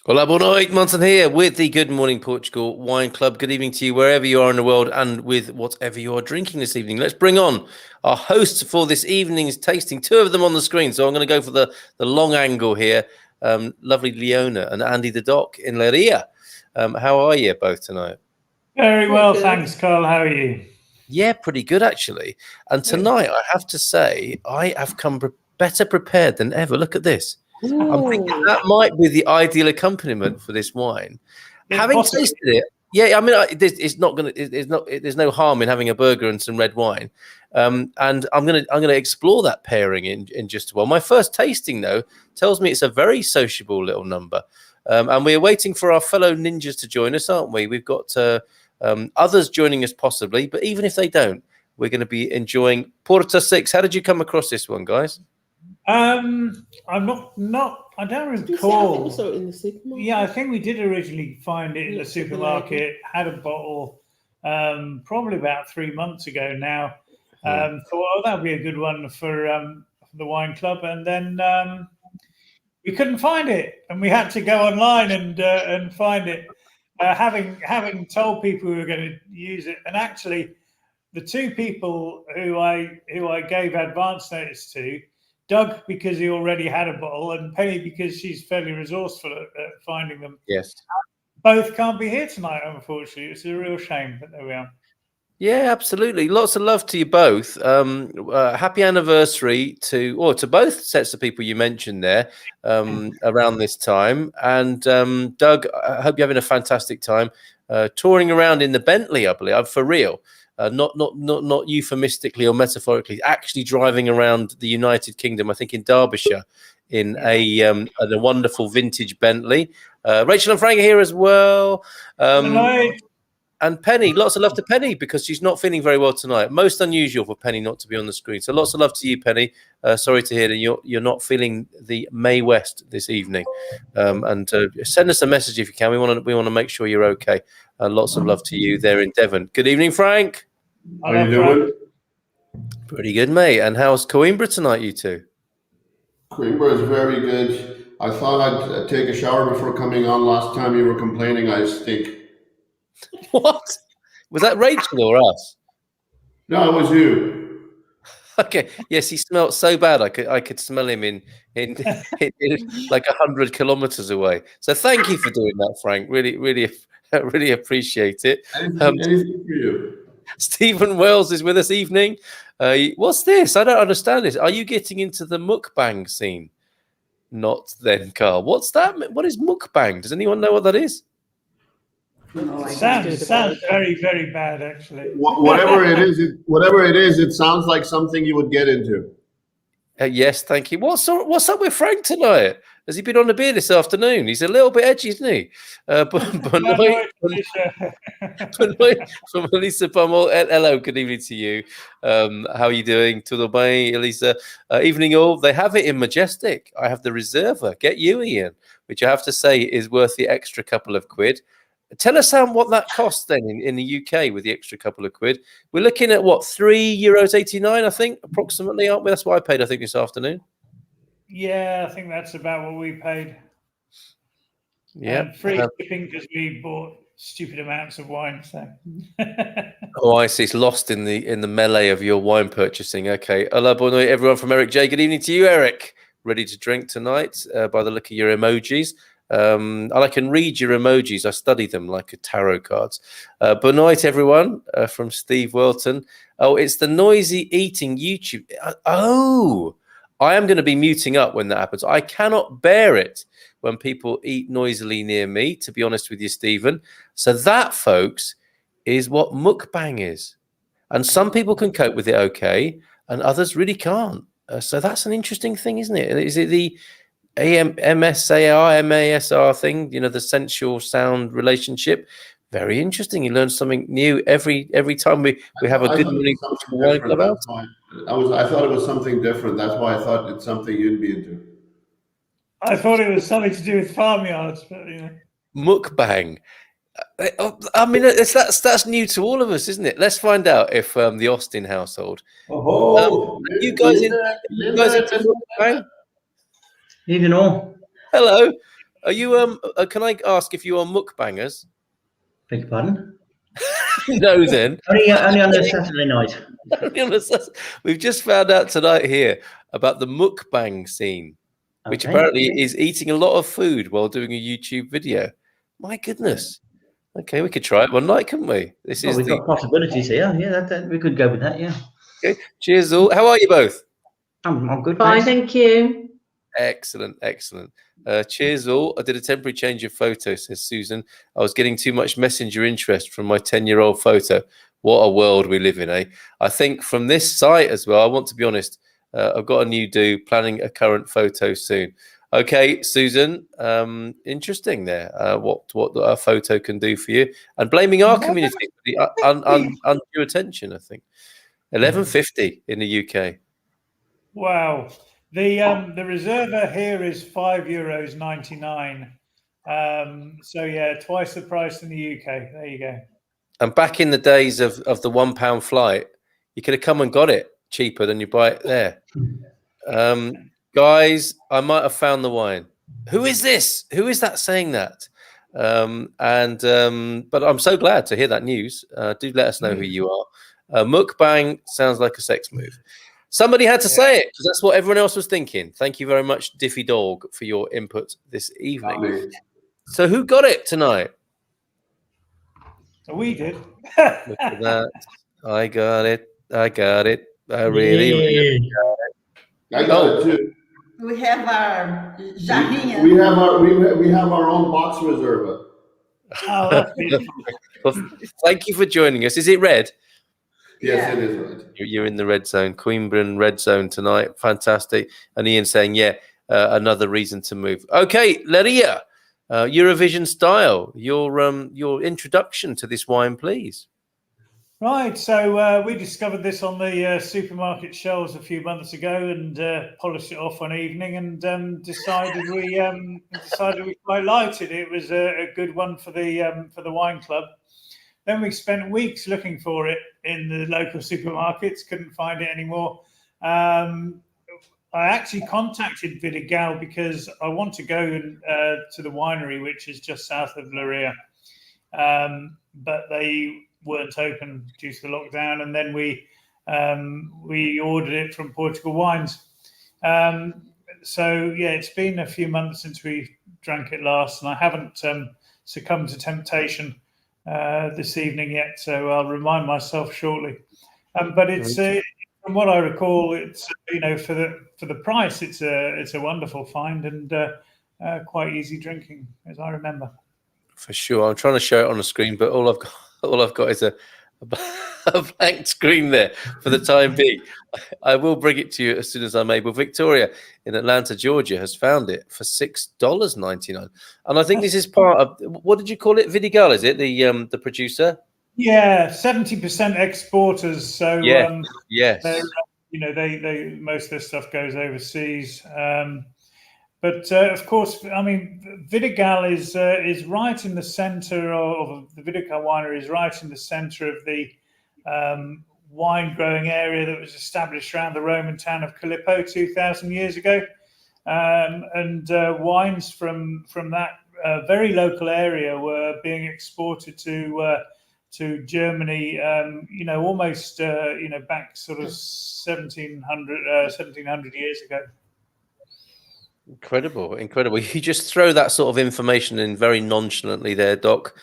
Hola, boa noite, Monson here with the Good Morning Portugal Wine Club. Good evening to you wherever you are in the world and with whatever you are drinking this evening. Let's bring on our hosts for this evening's tasting. Two of them on the screen, so I'm going to go for the long angle here. Lovely Leona and Andy the Doc in Leiria. How are you both tonight? Very well, thanks, Carl. How are you? Yeah, pretty good actually. And tonight, I have to say, I have come better prepared than ever. Look at this. Ooh. I'm thinking that might be the ideal accompaniment for this wine. Having tasted it, yeah, I mean, it's not gonna. It's not. There's no harm in having a burger and some red wine, and I'm gonna explore that pairing in just a while. My first tasting though tells me it's a very sociable little number, and we're waiting for our fellow ninjas to join us, aren't we? We've got others joining us possibly, but even if they don't, we're going to be enjoying Porta 6. How did you come across this one, guys? I'm not. I don't recall. I in the supermarket. Yeah, I think we did originally find it in the supermarket. Had a bottle, probably about 3 months ago now. Thought, oh, that'd be a good one for the wine club, and then we couldn't find it, and we had to go online and find it. Having told people we were going to use it, and actually, the two people who I gave advance notice to. Doug, because he already had a bottle, and Penny, because she's fairly resourceful at finding them. Yes. Both can't be here tonight, unfortunately. It's a real shame, but there we are. Yeah, absolutely. Lots of love to you both. Happy anniversary to both sets of people you mentioned there around this time. And Doug, I hope you're having a fantastic time touring around in the Bentley, I believe, for real. Not euphemistically or metaphorically, actually driving around the United Kingdom, I think in Derbyshire, in a wonderful vintage Bentley. Rachel and Frank are here as well. And Penny, lots of love to Penny because she's not feeling very well tonight. Most unusual for Penny not to be on the screen. So lots of love to you, Penny. Sorry to hear that you're not feeling the May West this evening. And send us a message if you can. We want to make sure you're okay. Lots of love to you there in Devon. Good evening, Frank. How are you doing? Pretty good, mate. And how's Coimbra tonight, you two? Coimbra is very good. I thought I'd take a shower before coming on. Last time you were complaining I stink. What? Was that Rachel or us? No, it was you. Okay. Yes, he smelled so bad I could smell him in like 100 kilometers away. So thank you for doing that, Frank. Really appreciate it. Anything for you. Stephen Wells is with us evening. What's this? I don't understand this. Are you getting into the mukbang scene? Not then, Carl. What's that? What is mukbang? Does anyone know what that is? No, sounds very, very bad, actually. Whatever it is, it sounds like something you would get into. Yes, thank you. What's up with Frank tonight? Has he been on the beer this afternoon? He's a little bit edgy, isn't he? From Elisa Pummel. Hello, good evening to you. How are you doing? Tudo bem, Elisa? Evening all. They have it in Majestic. I have the Reserva. Get you, Ian, which I have to say is worth the extra couple of quid. Tell us what that costs then in the UK with the extra couple of quid. We're looking at what, €3.89, I think, approximately, aren't we? That's what I paid, I think, this afternoon. Yeah, I think that's about what we paid. Yeah, free shipping because we bought stupid amounts of wine. So. Oh, I see. It's lost in the melee of your wine purchasing. Okay. Hola, boa noite, everyone from Eric J. Good evening to you, Eric. Ready to drink tonight by the look of your emojis. And I can read your emojis. I study them like a tarot cards. Boa noite, everyone, from Steve Welton. Oh, it's the noisy eating YouTube. Oh, I am going to be muting up when that happens. I cannot bear it when people eat noisily near me, to be honest with you, Stephen. So that, folks, is what mukbang is. And some people can cope with it okay, and others really can't. So that's an interesting thing, isn't it? Is it the MASR thing, the sensual sound relationship? Very interesting. You learn something new every time we have a good morning wine club out. I thought it was something different. That's why I thought it's something you'd be into. I thought it was something to do with farmyards, but Mukbang. I mean, that's new to all of us, isn't it? Let's find out if the Austin household. You guys into mukbang? Evening all. Hello. Are you can I ask if you are mukbangers? Beg your pardon? No, then. Only on a Saturday night. We've just found out tonight here about the mukbang scene, which apparently is eating a lot of food while doing a YouTube video. My goodness. Okay, we could try it one night, couldn't we? We've got possibilities here. Yeah, that we could go with that. Yeah. Okay. Cheers, all. How are you both? I'm good. Fine, thank you. Excellent. Cheers, all. I did a temporary change of photo, says Susan. I was getting too much messenger interest from my 10-year-old photo. What a world we live in, eh? I think from this site as well, I want to be honest, I've got a new do, planning a current photo soon. Okay, Susan, interesting there, what a photo can do for you. And blaming our community for the undue attention, I think. 11.50 in the UK. Wow. The reserva here is €5.99. So yeah, twice the price in the UK. There you go. And back in the days of the £1 flight, you could have come and got it cheaper than you buy it there. Guys, I might have found the wine. Who is this? Who is that saying that? But I'm so glad to hear that news. Do let us know who you are. Mukbang sounds like a sex move. Somebody had to say it because that's what everyone else was thinking. Thank you very much, Diffie Dog, for your input this evening. So who got it tonight? We did. Look at that. I got it. I really got it. I got it too. We have our jarrinha. We have our own box reserva. Oh, that's beautiful. Well, thank you for joining us. Is it red? Yes, it is red. You're in the red zone, Queanbeyan red zone tonight. Fantastic. And Ian saying, another reason to move. Okay, Leiria, Eurovision style. Your introduction to this wine, please. Right, so we discovered this on the supermarket shelves a few months ago and polished it off one evening and decided we quite liked it. It was a good one for the wine club. Then we spent weeks looking for it in the local supermarkets, couldn't find it anymore. I actually contacted Vidigal because I want to go to the winery, which is just south of Leiria, but they weren't open due to the lockdown, and then we ordered it from Portugal Wines. So yeah, it's been a few months since we drank it last, and I haven't succumbed to temptation this evening yet, so I'll remind myself shortly. But it's from what I recall, it's for the price, it's a wonderful find and quite easy drinking, as I remember. For sure, I'm trying to show it on the screen, but all I've got is a blank screen there for the time being. I will bring it to you as soon as I'm able. Victoria in Atlanta, Georgia, has found it for $6.99, and I think this is part of, what did you call it? Vidigal, is it the producer? Yeah, 70% exporters. So yes, they most of their stuff goes overseas. But of course, I mean, Vidigal is right in the centre of the Vidigal winery is right in the centre of the wine growing area that was established around the Roman town of Calippo 2,000 years ago, and wines from that very local area were being exported to Germany. Almost back sort of 1700 years ago. Incredible. You just throw that sort of information in very nonchalantly there, Doc.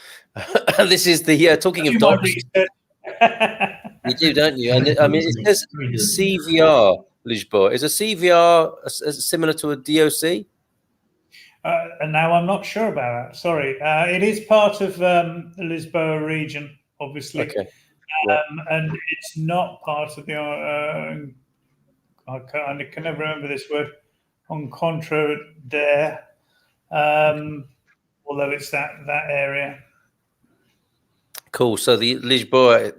And this is the talking of docs. You do, don't you? And I mean, it says CVR Lisboa. Is a CVR similar to a DOC? And now I'm not sure about that. Sorry. It is part of the Lisboa region, obviously. Okay. And it's not part of the I can never remember this word. Encontro there, although it's that area. Cool. So the Lisboa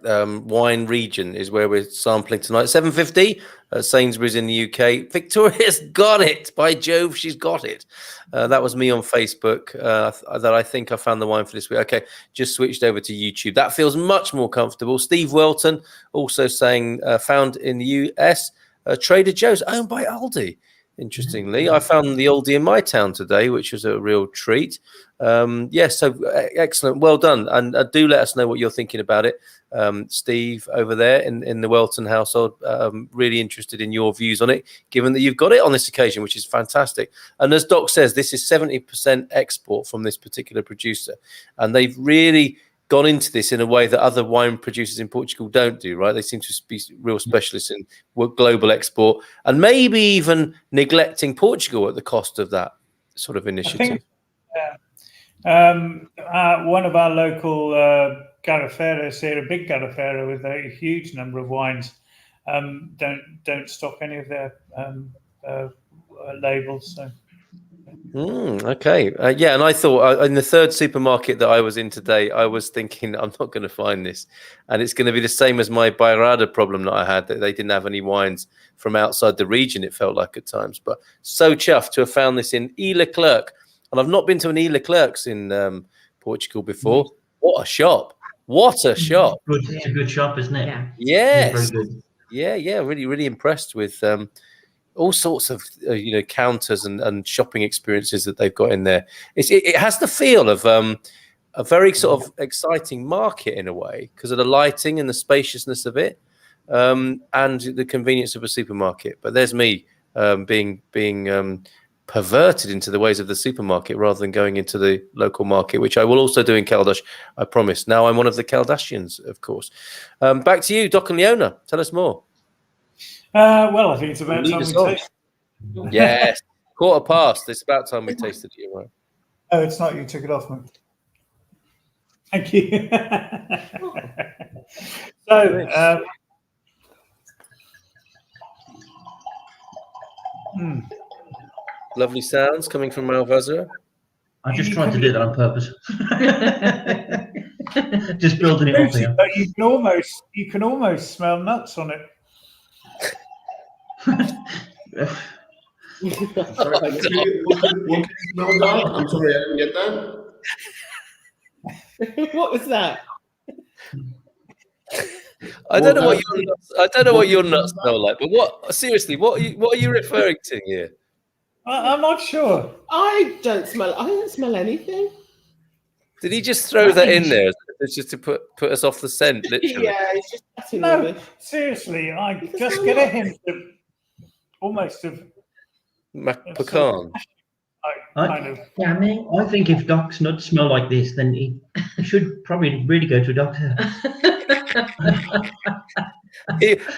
wine region is where we're sampling tonight. 7:50 at Sainsbury's in the UK. Victoria's got it. By Jove, she's got it. That was me on Facebook. That I think I found the wine for this week. Okay, just switched over to YouTube. That feels much more comfortable. Steve Welton also saying found in the US. Trader Joe's, owned by Aldi. Interestingly, I found the oldie in my town today, which was a real treat. So excellent, well done, and do let us know what you're thinking about it, Steve over there in the Welton household. Really interested in your views on it, given that you've got it on this occasion, which is fantastic. And as Doc says, this is 70% export from this particular producer, and they've really gone into this in a way that other wine producers in Portugal don't do, right? They seem to be real specialists in global export, and maybe even neglecting Portugal at the cost of that sort of initiative. One of our local garrafeiras here, a big garrafeira with a huge number of wines, don't stock any of their labels. So. Okay. And I thought in the third supermarket that I was in today, I was thinking I'm not going to find this, and it's going to be the same as my Bairrada problem that I had, that they didn't have any wines from outside the region, it felt like at times. But so chuffed to have found this in E. Leclerc, and I've not been to an E. Leclerc's in Portugal before. What a shop! What a shop! It's a good shop, isn't it? Yeah. Yes. Very good. Yeah. Really, really impressed with all sorts of counters and shopping experiences that they've got in there. It has the feel of a very sort of exciting market in a way, because of the lighting and the spaciousness of it, and the convenience of a supermarket. But there's me being perverted into the ways of the supermarket rather than going into the local market, which I will also do in Caldas, I promise. Now I'm one of the Caldasians, of course. Back to you, Doc and Leona. Tell us more. Well, I think it's about time we taste. Yes, 1:15. It's about time we tasted it, right? Oh, it's not. You took it off me. Thank you. So, lovely sounds coming from Malvazza. I just tried to do that on purpose. Just building it up here. But you can almost smell nuts on it. Sorry, what can you smell, Doc? I'm sorry, I didn't get that. What was that? I don't know what your nuts smell like, but what are you referring to here? I'm not sure. I don't smell anything. Did he just throw that in there just to put us off the scent, literally? Yeah, it's just no, seriously, I just get a hint of almost of pecan. I think if Doc's nuts smell like this, then he should probably really go to a doctor.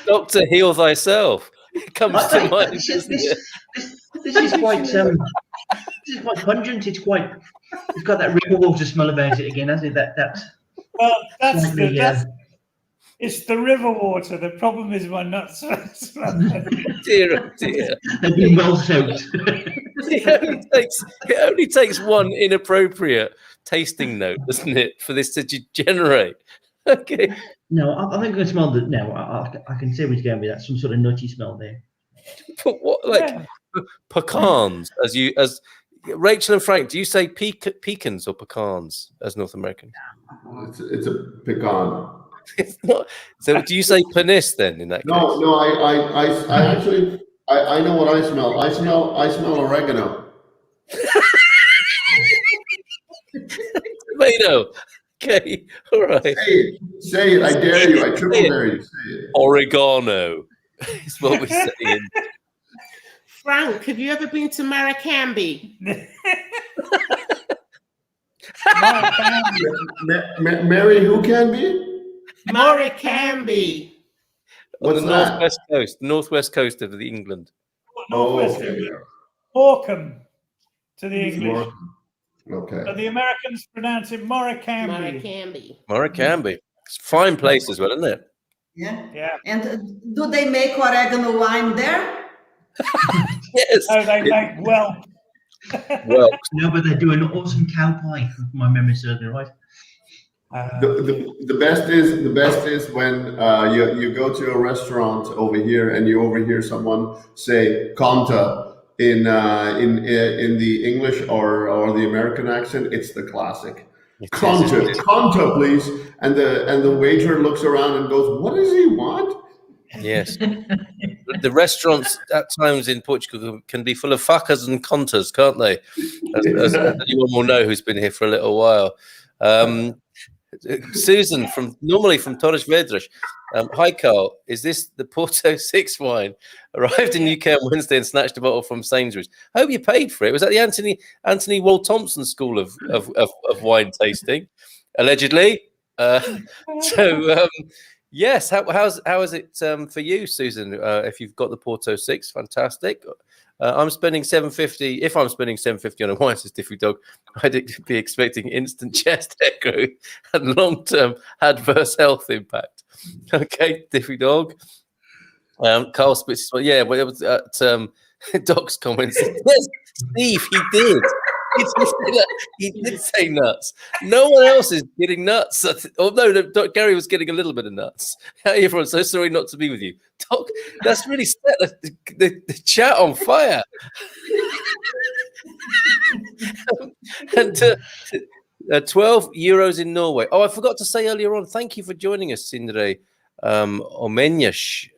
Doctor, heal thyself. It comes to mind. This is quite pungent. It's got that river water smell about it again, hasn't it? It's the river water. The problem is my nuts. Dear. They've been well soaked. It only takes one inappropriate tasting note, doesn't it, for this to degenerate? Okay. No, I think I can smell that now. I can see where it's going with that. Some sort of nutty smell there. But what, pecans? As Rachel and Frank, do you say pecans or pecans as North American? It's a pecan. It's not. So do you say panis then in that case? No, I actually I know what I smell. I smell oregano. Tomato. Okay, all right. Say it. I dare you. I triple dare you. Say it. Oregano is what we're saying. Frank, have you ever been to Maracambi? Mary, who can be? Maracambi. What's on the that? northwest coast, northwest coast of the England. Northwest England. Morecambe to the English. Okay. But the Americans pronounce it Maracambi. Maracambi. It's a fine place as well, isn't it? Yeah. And do they make oregano wine there? Yes. Oh, they make well. No, but they do an awesome cow pie. If my memory serves me right. The best is when you go to a restaurant over here and you overhear someone say "Conta" in the English or the American accent. It's the classic. Conta, please. And the waiter looks around and goes, "What does he want?" Yes. the restaurants at times in Portugal can be full of fuckers and contas, can't they? As anyone will know who's been here for a little while. Susan normally from Torres Vedras. Hi Carl, is this the Porto 6 wine? Arrived in UK on Wednesday and snatched a bottle from Sainsbury's. Hope you paid for it. Was that the Anthony Wall Thompson school of wine tasting, allegedly? Yes. How is it for you, Susan? If you've got the Porto 6, fantastic. I'm spending $7.50. If I'm spending $7.50 on a wine, says Diffy Dog, I'd be expecting instant chest echo and long-term adverse health impact. Okay, Diffy Dog. Carl Spitz. Well, yeah, but it was at Doc's comments. Yes, Steve, he did. He did say nuts. No one else is getting nuts. Although Gary was getting a little bit of nuts. Hey, everyone, so sorry not to be with you. Doc, that's really set the chat on fire. And 12 euros in Norway. Oh, I forgot to say earlier on, thank you for joining us, Sindre Omenyash.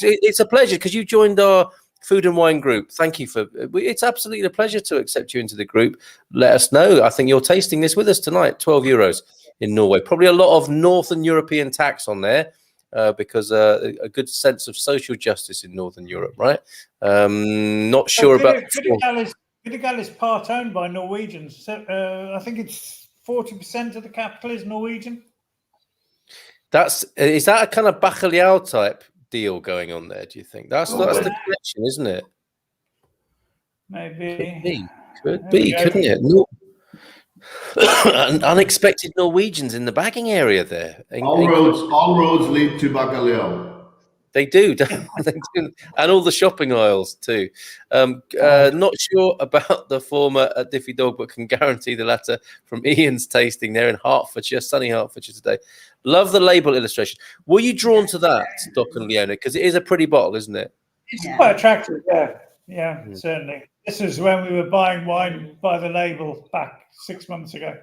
It's a pleasure because you joined our food and wine group. Thank you for it's absolutely a pleasure to accept you into the group. Let us know. I think you're tasting this with us tonight. 12 euros in Norway. Probably a lot of Northern European tax on there because a good sense of social justice in Northern Europe, right? Not sure about. Portugal is part owned by Norwegians. So, I think it's 40% of the capital is Norwegian. Is that a kind of bacalhau type deal going on there? Do you think that's the connection, isn't it? Maybe could be, couldn't it? No. Unexpected Norwegians in the bagging area there. All roads lead to bacalhau. They do, they do, and all the shopping aisles too. Not sure about the former at Diffy Dog, but can guarantee the latter from Ian's tasting there in Hertfordshire, sunny Hertfordshire today. Love the label illustration. Were you drawn to that, Doc and Leona? Because it is a pretty bottle, isn't it? It's quite attractive, yeah, certainly. This is when we were buying wine by the label back 6 months ago.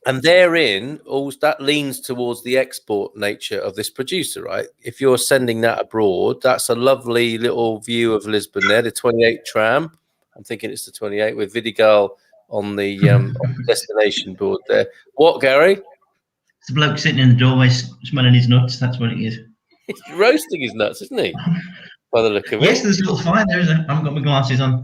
And therein, that leans towards the export nature of this producer, right? If you're sending that abroad, that's a lovely little view of Lisbon there, the 28 tram. I'm thinking it's the 28 with Vidigal on the destination board there. What, Gary? It's the bloke sitting in the doorway smelling his nuts. That's what it is. He's roasting his nuts, isn't he? By the look of it. Yes, there's a little fire there. I haven't got my glasses on.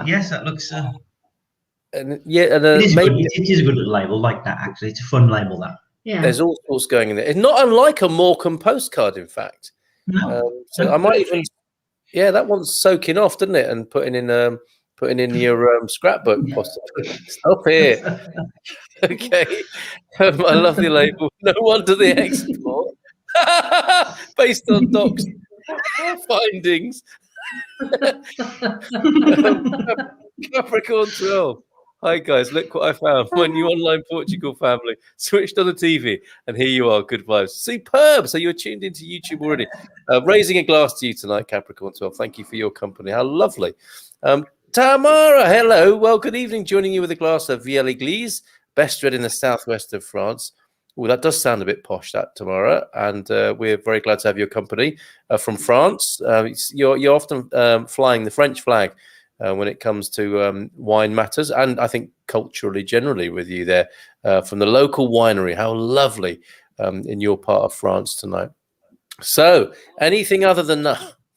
Yes, that looks. And yeah, and it is a good little label like that. Actually, it's a fun label. That. Yeah. There's all sorts going in there. It's not unlike a Morecambe postcard, in fact. No. So I might even. Yeah, that one's soaking off, didn't it? And putting in your scrapbook, possibly. Stop here. Okay. I love the label. No wonder the export. Based on Doc's findings. Capricorn 12. Hi guys, look what I found. My new online Portugal family switched on the TV, and here you are. Good vibes. Superb. So you're tuned into YouTube already. Raising a glass to you tonight, Capricorn 12. Thank you for your company. How lovely. Tamara, hello. Well, good evening. Joining you with a glass of Vielle Église, best red in the southwest of France. Oh, that does sound a bit posh, that, Tamara. And we're very glad to have your company from France. You're often flying the French flag when it comes to wine matters, and I think culturally generally with you there from the local winery. How lovely in your part of France tonight. So, anything other than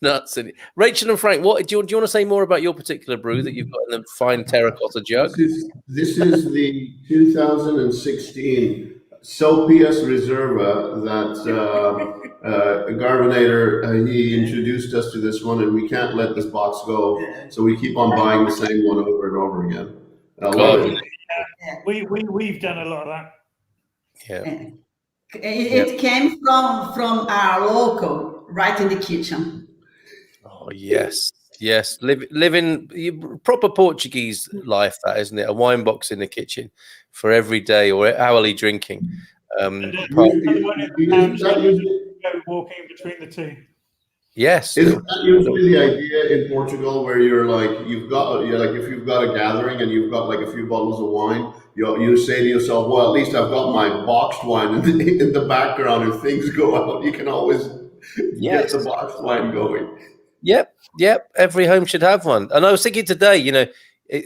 nuts in it? Rachel and Frank, what do you want to say more about your particular brew that you've got in the fine terracotta jug? This is the 2016 Sopias Reserva that Garvinator, he introduced us to this one, and we can't let this box go, so we keep on buying the same one over and over again. I love it. We've done a lot of that. Yeah. It came from our local, right in the kitchen. Oh yes, yes. Living proper Portuguese life, that isn't it? A wine box in the kitchen for every day or hourly drinking. Walking between the two. Yes. Isn't that usually the idea in Portugal, where you're like, if you've got a gathering and you've got like a few bottles of wine, you say to yourself, well, at least I've got my boxed wine in the background. If things go out, you can always Yes. Get the box wine going. Yep. Every home should have one. And I was thinking today,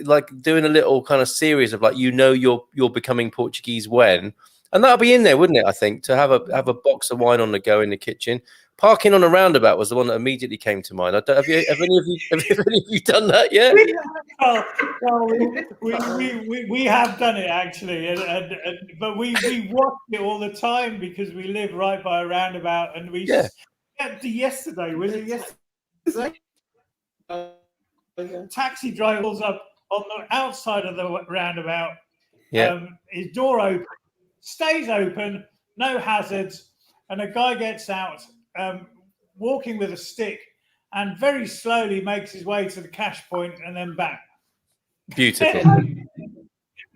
like doing a little kind of series of like, you're becoming Portuguese when, and that'll be in there, wouldn't it? I think to have a box of wine on the go in the kitchen. Parking on a roundabout was the one that immediately came to mind. Have any of you done that yet? We have done it actually, but we watch it all the time because we live right by a roundabout, and yesterday was it yesterday? Taxi driver pulls up on the outside of the roundabout. His door open, stays open, no hazards, and a guy gets out. Walking with a stick, and very slowly makes his way to the cash point and then back. Beautiful.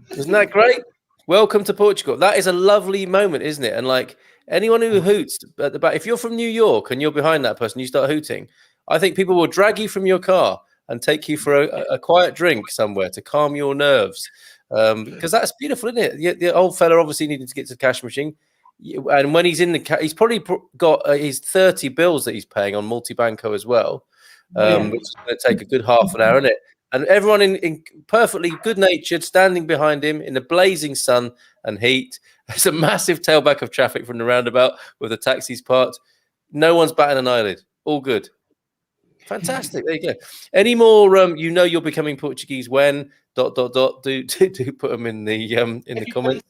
Isn't that great? Welcome to Portugal. That is a lovely moment, isn't it? And like anyone who hoots at the back, if you're from New York and you're behind that person, you start hooting, I think people will drag you from your car and take you for a quiet drink somewhere to calm your nerves. Because that's beautiful, isn't it? The old fella obviously needed to get to the cash machine. And when he's in he's probably got his 30 bills that he's paying on multi-banco as well, which is going to take a good half an hour, isn't it? And everyone in perfectly good-natured, standing behind him in the blazing sun and heat. There's a massive tailback of traffic from the roundabout with the taxis parked. No one's batting an eyelid. All good. Fantastic. There you go. Any more? You're becoming Portuguese when ... Do put them in the comments.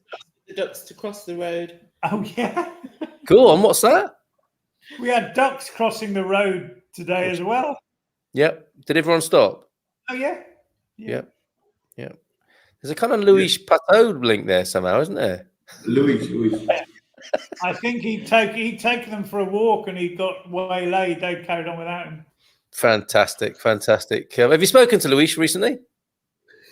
The ducks to cross the road. Oh yeah. Cool. And what's that? We had ducks crossing the road today as well. Yep. Did everyone stop? Oh yeah. Yep. There's a kind of Luis Pato link there somehow, isn't there? Luis. I think he'd taken them for a walk and he got waylaid. They carried on without him. Fantastic. Have you spoken to Luis recently?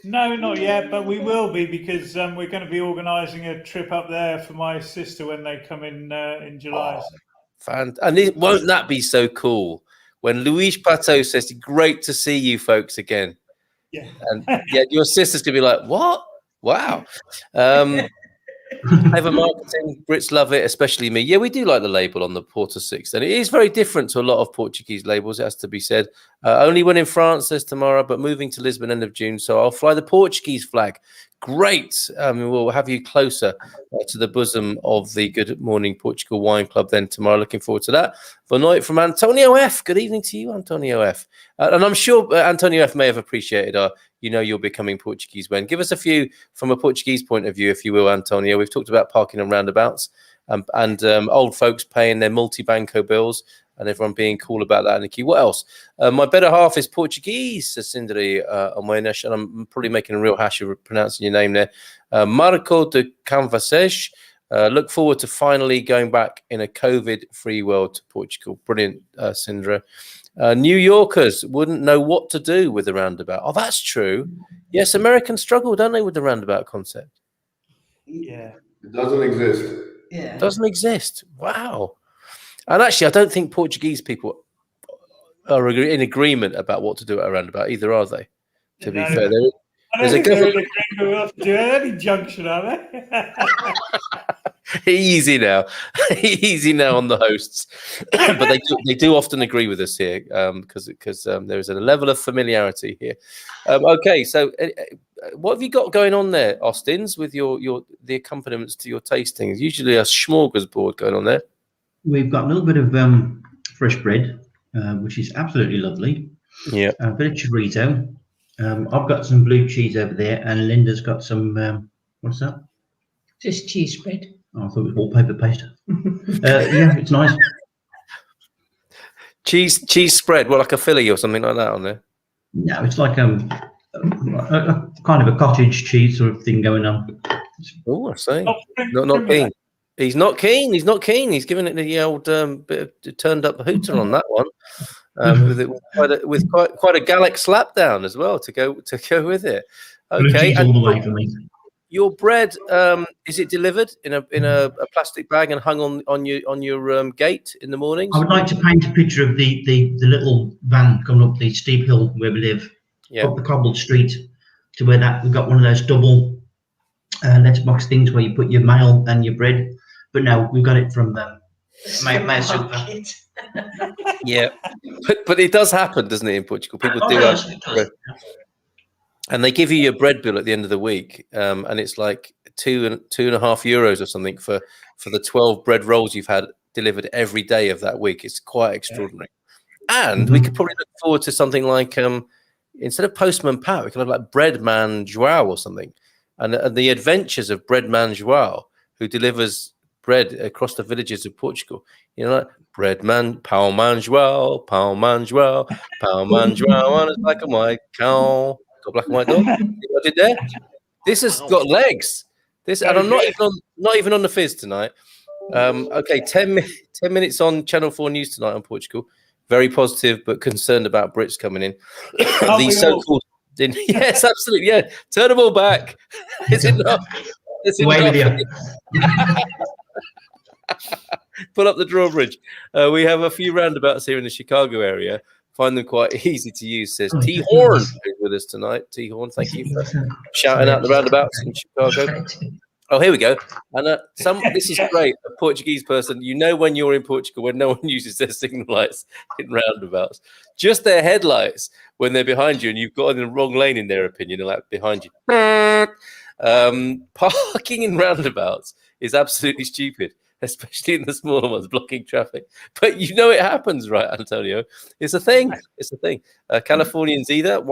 No, not yet, but we will be because we're going to be organising a trip up there for my sister when they come in July. And won't that be so cool when Luis Pato says, "Great to see you folks again." Yeah, and your sister's going to be like, "What? Wow." Clever marketing, Brits love it, especially me. Yeah, we do like the label on the Porta 6, and it is very different to a lot of Portuguese labels, it has to be said. Only when in France, says Tamara, but moving to Lisbon end of June, so I'll fly the Portuguese flag. Great. We'll have you closer to the bosom of the Good Morning Portugal Wine Club then tomorrow. Looking forward to that. Boa noite from Antonio F. Good evening to you, Antonio F. And I'm sure Antonio F. may have appreciated our you're becoming Portuguese when. Give us a few from a Portuguese point of view, if you will, Antonio. We've talked about parking on roundabouts and old folks paying their multi-banco bills and everyone being cool about that in the queue. What else? My better half is Portuguese, says Sindri Almeida, and I'm probably making a real hash of pronouncing your name there. Marco de Canvases. Look forward to finally going back in a COVID-free world to Portugal. Brilliant, Sindra. New Yorkers wouldn't know what to do with the roundabout. Oh, that's true. Yes, Americans struggle, don't they, with the roundabout concept? Yeah. It doesn't exist. Yeah. It doesn't exist. Wow. And actually, I don't think Portuguese people are in agreement about what to do at a roundabout either, are they? To be fair, there's a government. Do any junction, are they? Easy now on the hosts, but they do often agree with us here because there is a level of familiarity here. Okay, so what have you got going on there, Austins, with the accompaniments to your tastings? Usually a smorgasbord going on there. We've got a little bit of fresh bread, which is absolutely lovely. Yeah, a bit of chorizo. I've got some blue cheese over there, and Linda's got some. What's that? Just cheese spread. Oh, I thought it was wallpaper paste. Yeah, it's nice. Cheese spread, well, like a Philly or something like that on there. No, it's like a kind of a cottage cheese sort of thing going on. Oh, I see. Not keen. He's not keen. He's giving it the old bit of turned up hooter on that one. With quite a Gallic slap down as well to go with it. Okay, all the way for me. Your bread, is it delivered in a plastic bag and hung on your gate in the mornings? I would like to paint a picture of the little van coming up the steep hill where we live, up the cobbled street to where we've got one of those double letterbox things where you put your mail and your bread. But no, we've got it from Yeah, but it does happen, doesn't it, in Portugal? People do have bread. And they give you your bread bill at the end of the week, and it's like €2.50 or something for the 12 bread rolls you've had delivered every day of that week. It's quite extraordinary. And we could probably look forward to something like instead of Postman Pat, we could have like Breadman João or something, and the adventures of Breadman João, who delivers bread across the villages of Portugal. You know, like Breadman, Pão-man João, Pão-man João, Pão-man João, and it's black and white cow. Got a black and white dog. What I did there? This has got legs. And I'm not even on the fizz tonight. Okay, 10 minutes on Channel 4 News tonight on Portugal. Very positive, but concerned about Brits coming in. These so-called, yes, absolutely, yeah. Turn them all back. Is it not? Pull up the drawbridge. We have a few roundabouts here in the Chicago area. Find them quite easy to use, says T Horn is with us tonight. T Horn, thank you for shouting out the roundabouts in Chicago. Oh, here we go. And this is great. A Portuguese person, you know when you're in Portugal when no one uses their signal lights in roundabouts. Just their headlights when they're behind you and you've got in the wrong lane in their opinion, they're like behind you. Parking in roundabouts is absolutely stupid, especially in the smaller ones, blocking traffic. But you know it happens, right, Antonio? It's a thing. It's a thing. Californians either.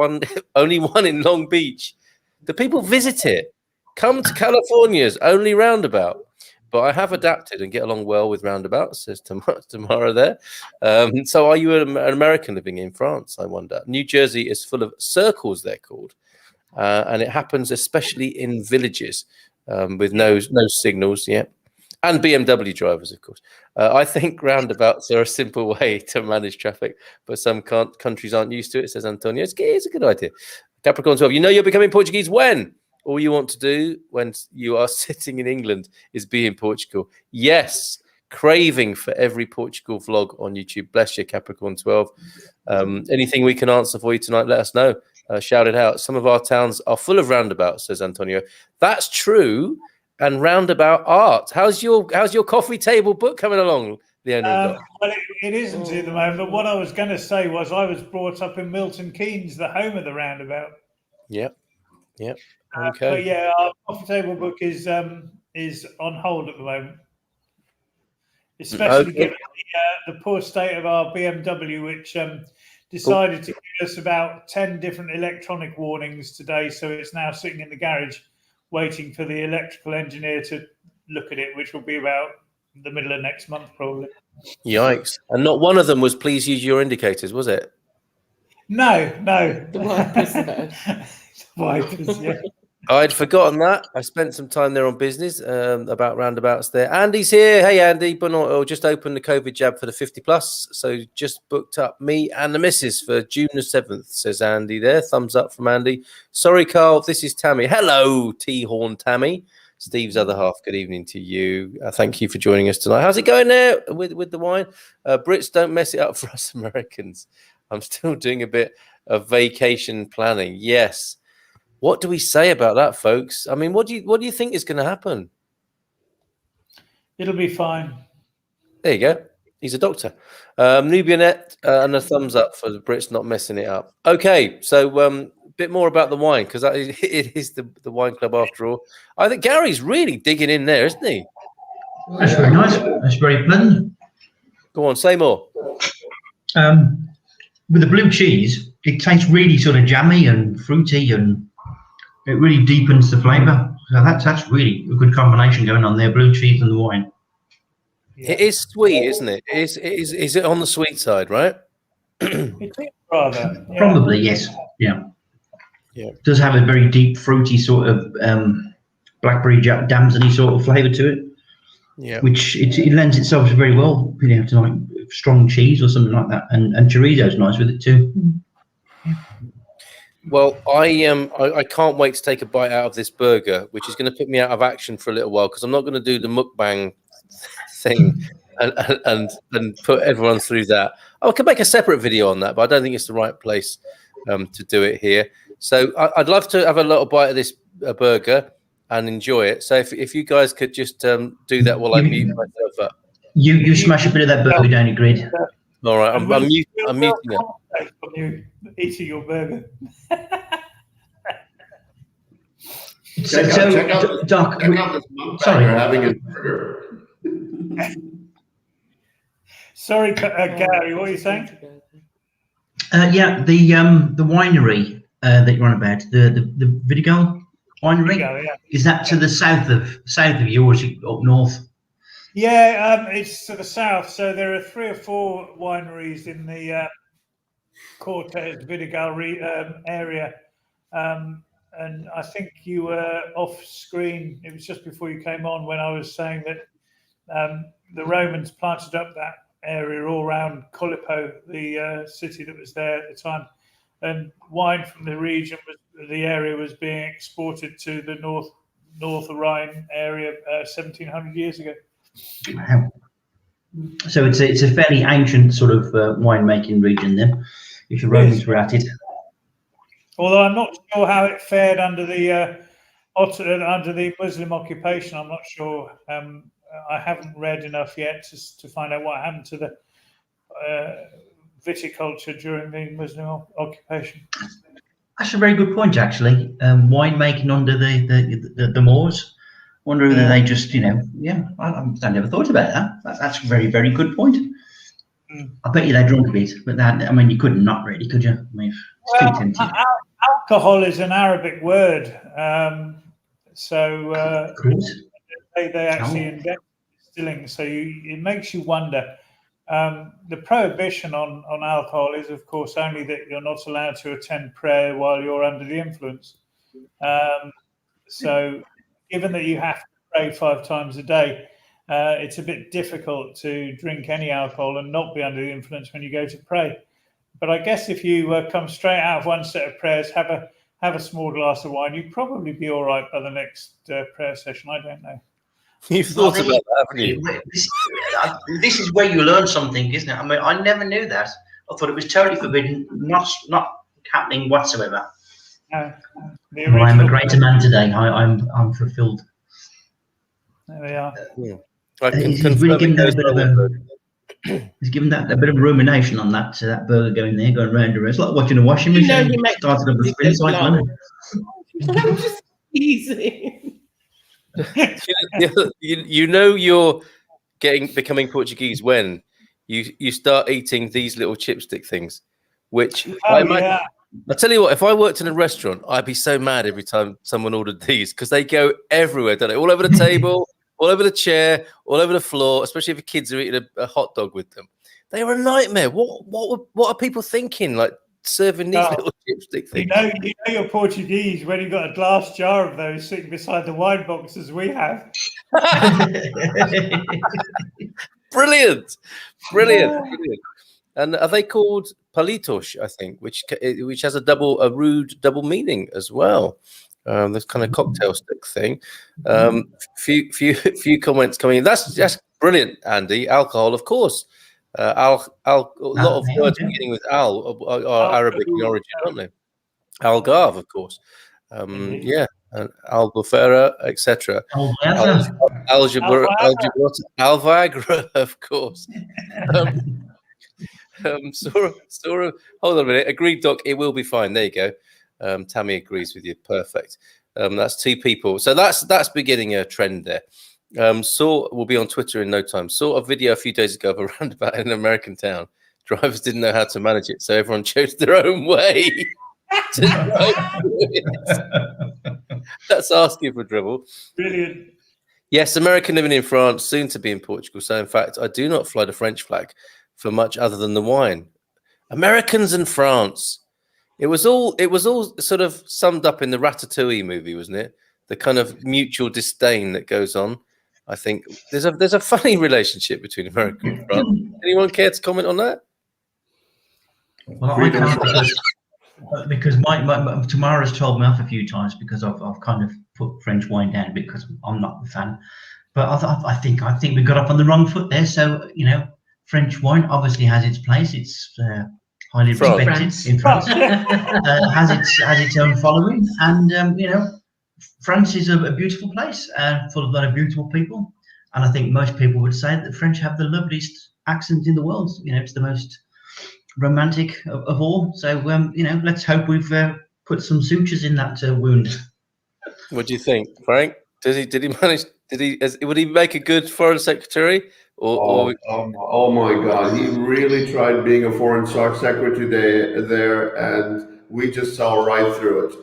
Only one in Long Beach. The people visit it. Come to California's only roundabout. But I have adapted and get along well with roundabouts, says Tamara there. So are you an American living in France, I wonder? New Jersey is full of circles, they're called. And it happens especially in villages with no signals yet. And BMW drivers, of course. I think roundabouts are a simple way to manage traffic, but some countries aren't used to it, says Antonio. It's a good idea. Capricorn 12, you know you're becoming Portuguese when? All you want to do when you are sitting in England is be in Portugal. Yes, craving for every Portugal vlog on YouTube. Bless you, Capricorn 12. Anything we can answer for you tonight, let us know. Shout it out. Some of our towns are full of roundabouts, says Antonio. That's true. And roundabout art. How's your coffee table book coming along, Leona? Well, it isn't at the moment. But what I was going to say was I was brought up in Milton Keynes, the home of the roundabout. Yep. Okay. But yeah, our coffee table book is on hold at the moment, especially given the poor state of our BMW, which decided to give us about 10 different electronic warnings today. So it's now sitting in the garage, waiting for the electrical engineer to look at it, which will be about the middle of next month, probably. Yikes. And not one of them was please use your indicators, was it? No. The wipers, Wipers, yeah. I'd forgotten that. I spent some time there on business about roundabouts there. Andy's here. Hey, Andy. But just opened the COVID jab for the 50+. So just booked up me and the missus for June the 7th, says Andy there. Thumbs up from Andy. Sorry, Carl. This is Tammy. Hello, T-Horn Tammy. Steve's other half. Good evening to you. Thank you for joining us tonight. How's it going there with the wine? Brits, don't mess it up for us Americans. I'm still doing a bit of vacation planning. Yes. What do we say about that, folks? I mean, what do you think is going to happen? It'll be fine. There you go. He's a doctor. Nubianet and a thumbs up for the Brits not messing it up. Okay, so a bit more about the wine, because it is the wine club after all. I think Gary's really digging in there, isn't he? That's very nice. That's very pleasant. Go on, say more. With the blue cheese, it tastes really sort of jammy and fruity, and it really deepens the flavour. So that's really a good combination going on there, blue cheese and the wine. It is sweet, isn't it? Is it on the sweet side, right? It is rather. Yeah. Probably, yes. Yeah. It does have a very deep, fruity sort of blackberry damsony sort of flavour to it. Yeah. Which it lends itself very well, to like strong cheese or something like that, and chorizo's nice with it too. Well, I can't wait to take a bite out of this burger, which is going to put me out of action for a little while, because I'm not going to do the mukbang thing and put everyone through that. I could make a separate video on that, but I don't think it's the right place to do it here. So I'd love to have a little bite of this burger and enjoy it. So if you guys could just do that while I mute myself up. You smash a bit of that burger down your grid. All right, I'm muting it. You eating your burger. Check out Doc, this monk sorry, having a burger. Sorry, Gary, what are you saying? Yeah, the winery that you're on about, the Vidigal winery, is that to the south of you, or is it up north? Yeah, it's to the south. So there are 3 or 4 wineries in the Cortez Vidigal area. And I think you were off screen. It was just before you came on when I was saying that the Romans planted up that area all around Callipo, the city that was there at the time. And wine from the region, the area was being exported to the North Rhine area 1,700 years ago. Wow. So it's a fairly ancient sort of winemaking region then, if the Romans were at it. Although I'm not sure how it fared under the Muslim occupation. I'm not sure. I haven't read enough yet to find out what happened to the viticulture during the Muslim occupation. That's a very good point, actually. Winemaking under the Moors. Wonder whether they just, I never thought about that. That's a very, very good point. I bet you they drunk a bit, but you couldn't not really, could you? I mean, it's too tempting. Alcohol is an Arabic word, so they actually invented distilling. So it makes you wonder. The prohibition on alcohol is, of course, only that you're not allowed to attend prayer while you're under the influence. So, given that you have to pray 5 times a day, it's a bit difficult to drink any alcohol and not be under the influence when you go to pray. But I guess if you come straight out of one set of prayers, have a small glass of wine, you'd probably be all right by the next prayer session. I don't know. You've thought about that, haven't you? This is where you learn something, isn't it? I mean, I never knew that. I thought it was totally forbidden, not happening whatsoever. I'm a greater man today. I'm fulfilled. There we are. He's really given that a bit of a. He's given that a bit of rumination on that burger going round and round. It's like watching a washing machine. Started up a sprint cycle. I'm just easy. You're becoming Portuguese when you start eating these little chipstick things, which I tell you what, if I worked in a restaurant, I'd be so mad every time someone ordered these because they go everywhere, don't they? All over the table, all over the chair, all over the floor, especially if the kids are eating a hot dog with them. They are a nightmare. What are people thinking? Like serving these little chipstick things? You know you're Portuguese when you've got a glass jar of those sitting beside the wine boxes we have. Brilliant. And are they called palitos? I think, which has a rude double meaning as well. This kind of cocktail stick thing. Few comments coming in. That's brilliant, Andy. Alcohol, of course. A lot of words beginning with al are Arabic in origin, aren't they? Algarve, of course. Albufera, etc. Alvagra, of course. Sora, hold on a minute. Agreed, Doc. It will be fine. There you go. Tammy agrees with you. Perfect. That's 2 people. So that's beginning a trend there. Saw will be on Twitter in no time. Saw a video a few days ago of a roundabout in an American town. Drivers didn't know how to manage it, so everyone chose their own way to drive through it. That's asking for trouble. Brilliant. Yes, American living in France, soon to be in Portugal. So in fact, I do not fly the French flag for much other than the wine. Americans and France. It was all sort of summed up in the Ratatouille movie, wasn't it? The kind of mutual disdain that goes on. I think there's a funny relationship between America and France. Anyone care to comment on that? Well, I can't because my Tamara's told me off a few times because I've kind of put French wine down because I'm not a fan. But I think we got up on the wrong foot there. So French wine obviously has its place. It's highly respected in France. has its own following, and France is a beautiful place, full of a lot of beautiful people. And I think most people would say that the French have the loveliest accent in the world. You know, it's the most romantic of all. So, you know, let's hope we've put some sutures in that wound. What do you think, Frank? Did he manage? Would he make a good foreign secretary? Oh my God, he really tried being a foreign secretary there, and we just saw right through it.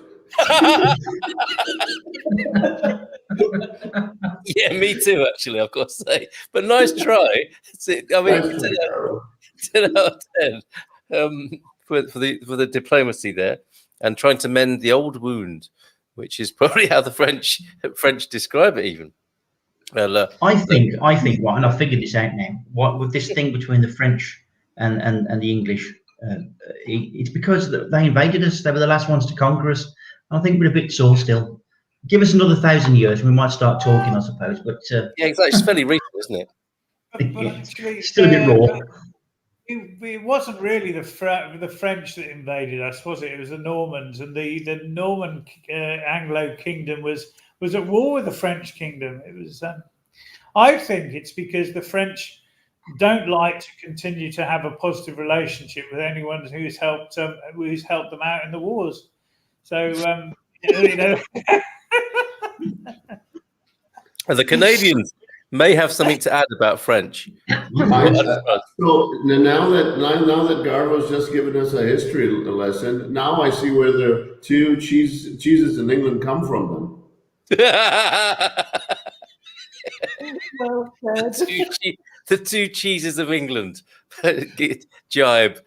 Yeah, me too. Actually, I've got to say, but nice try. I mean, 10 out of 10 for the diplomacy there, and trying to mend the old wound, which is probably how the French describe it. Even. Well, I think what, and I've figured this out now. What with this thing between the French and the English, it's because they invaded us. They were the last ones to conquer us. I think we're a bit sore still. Give us another 1,000 years, and we might start talking, I suppose. But yeah, exactly. It's fairly recent, isn't it? But actually, still a bit raw. It wasn't really the French that invaded us, was it? It was the Normans, and the Norman Anglo Kingdom was at war with the French kingdom. It was. I think it's because the French don't like to continue to have a positive relationship with anyone who's helped them out in the wars. So you know. The Canadians may have something to add about French. So now that Garbo's just given us a history lesson, now I see where the two cheeses in England come from. Then. The two cheeses of England. Jibe.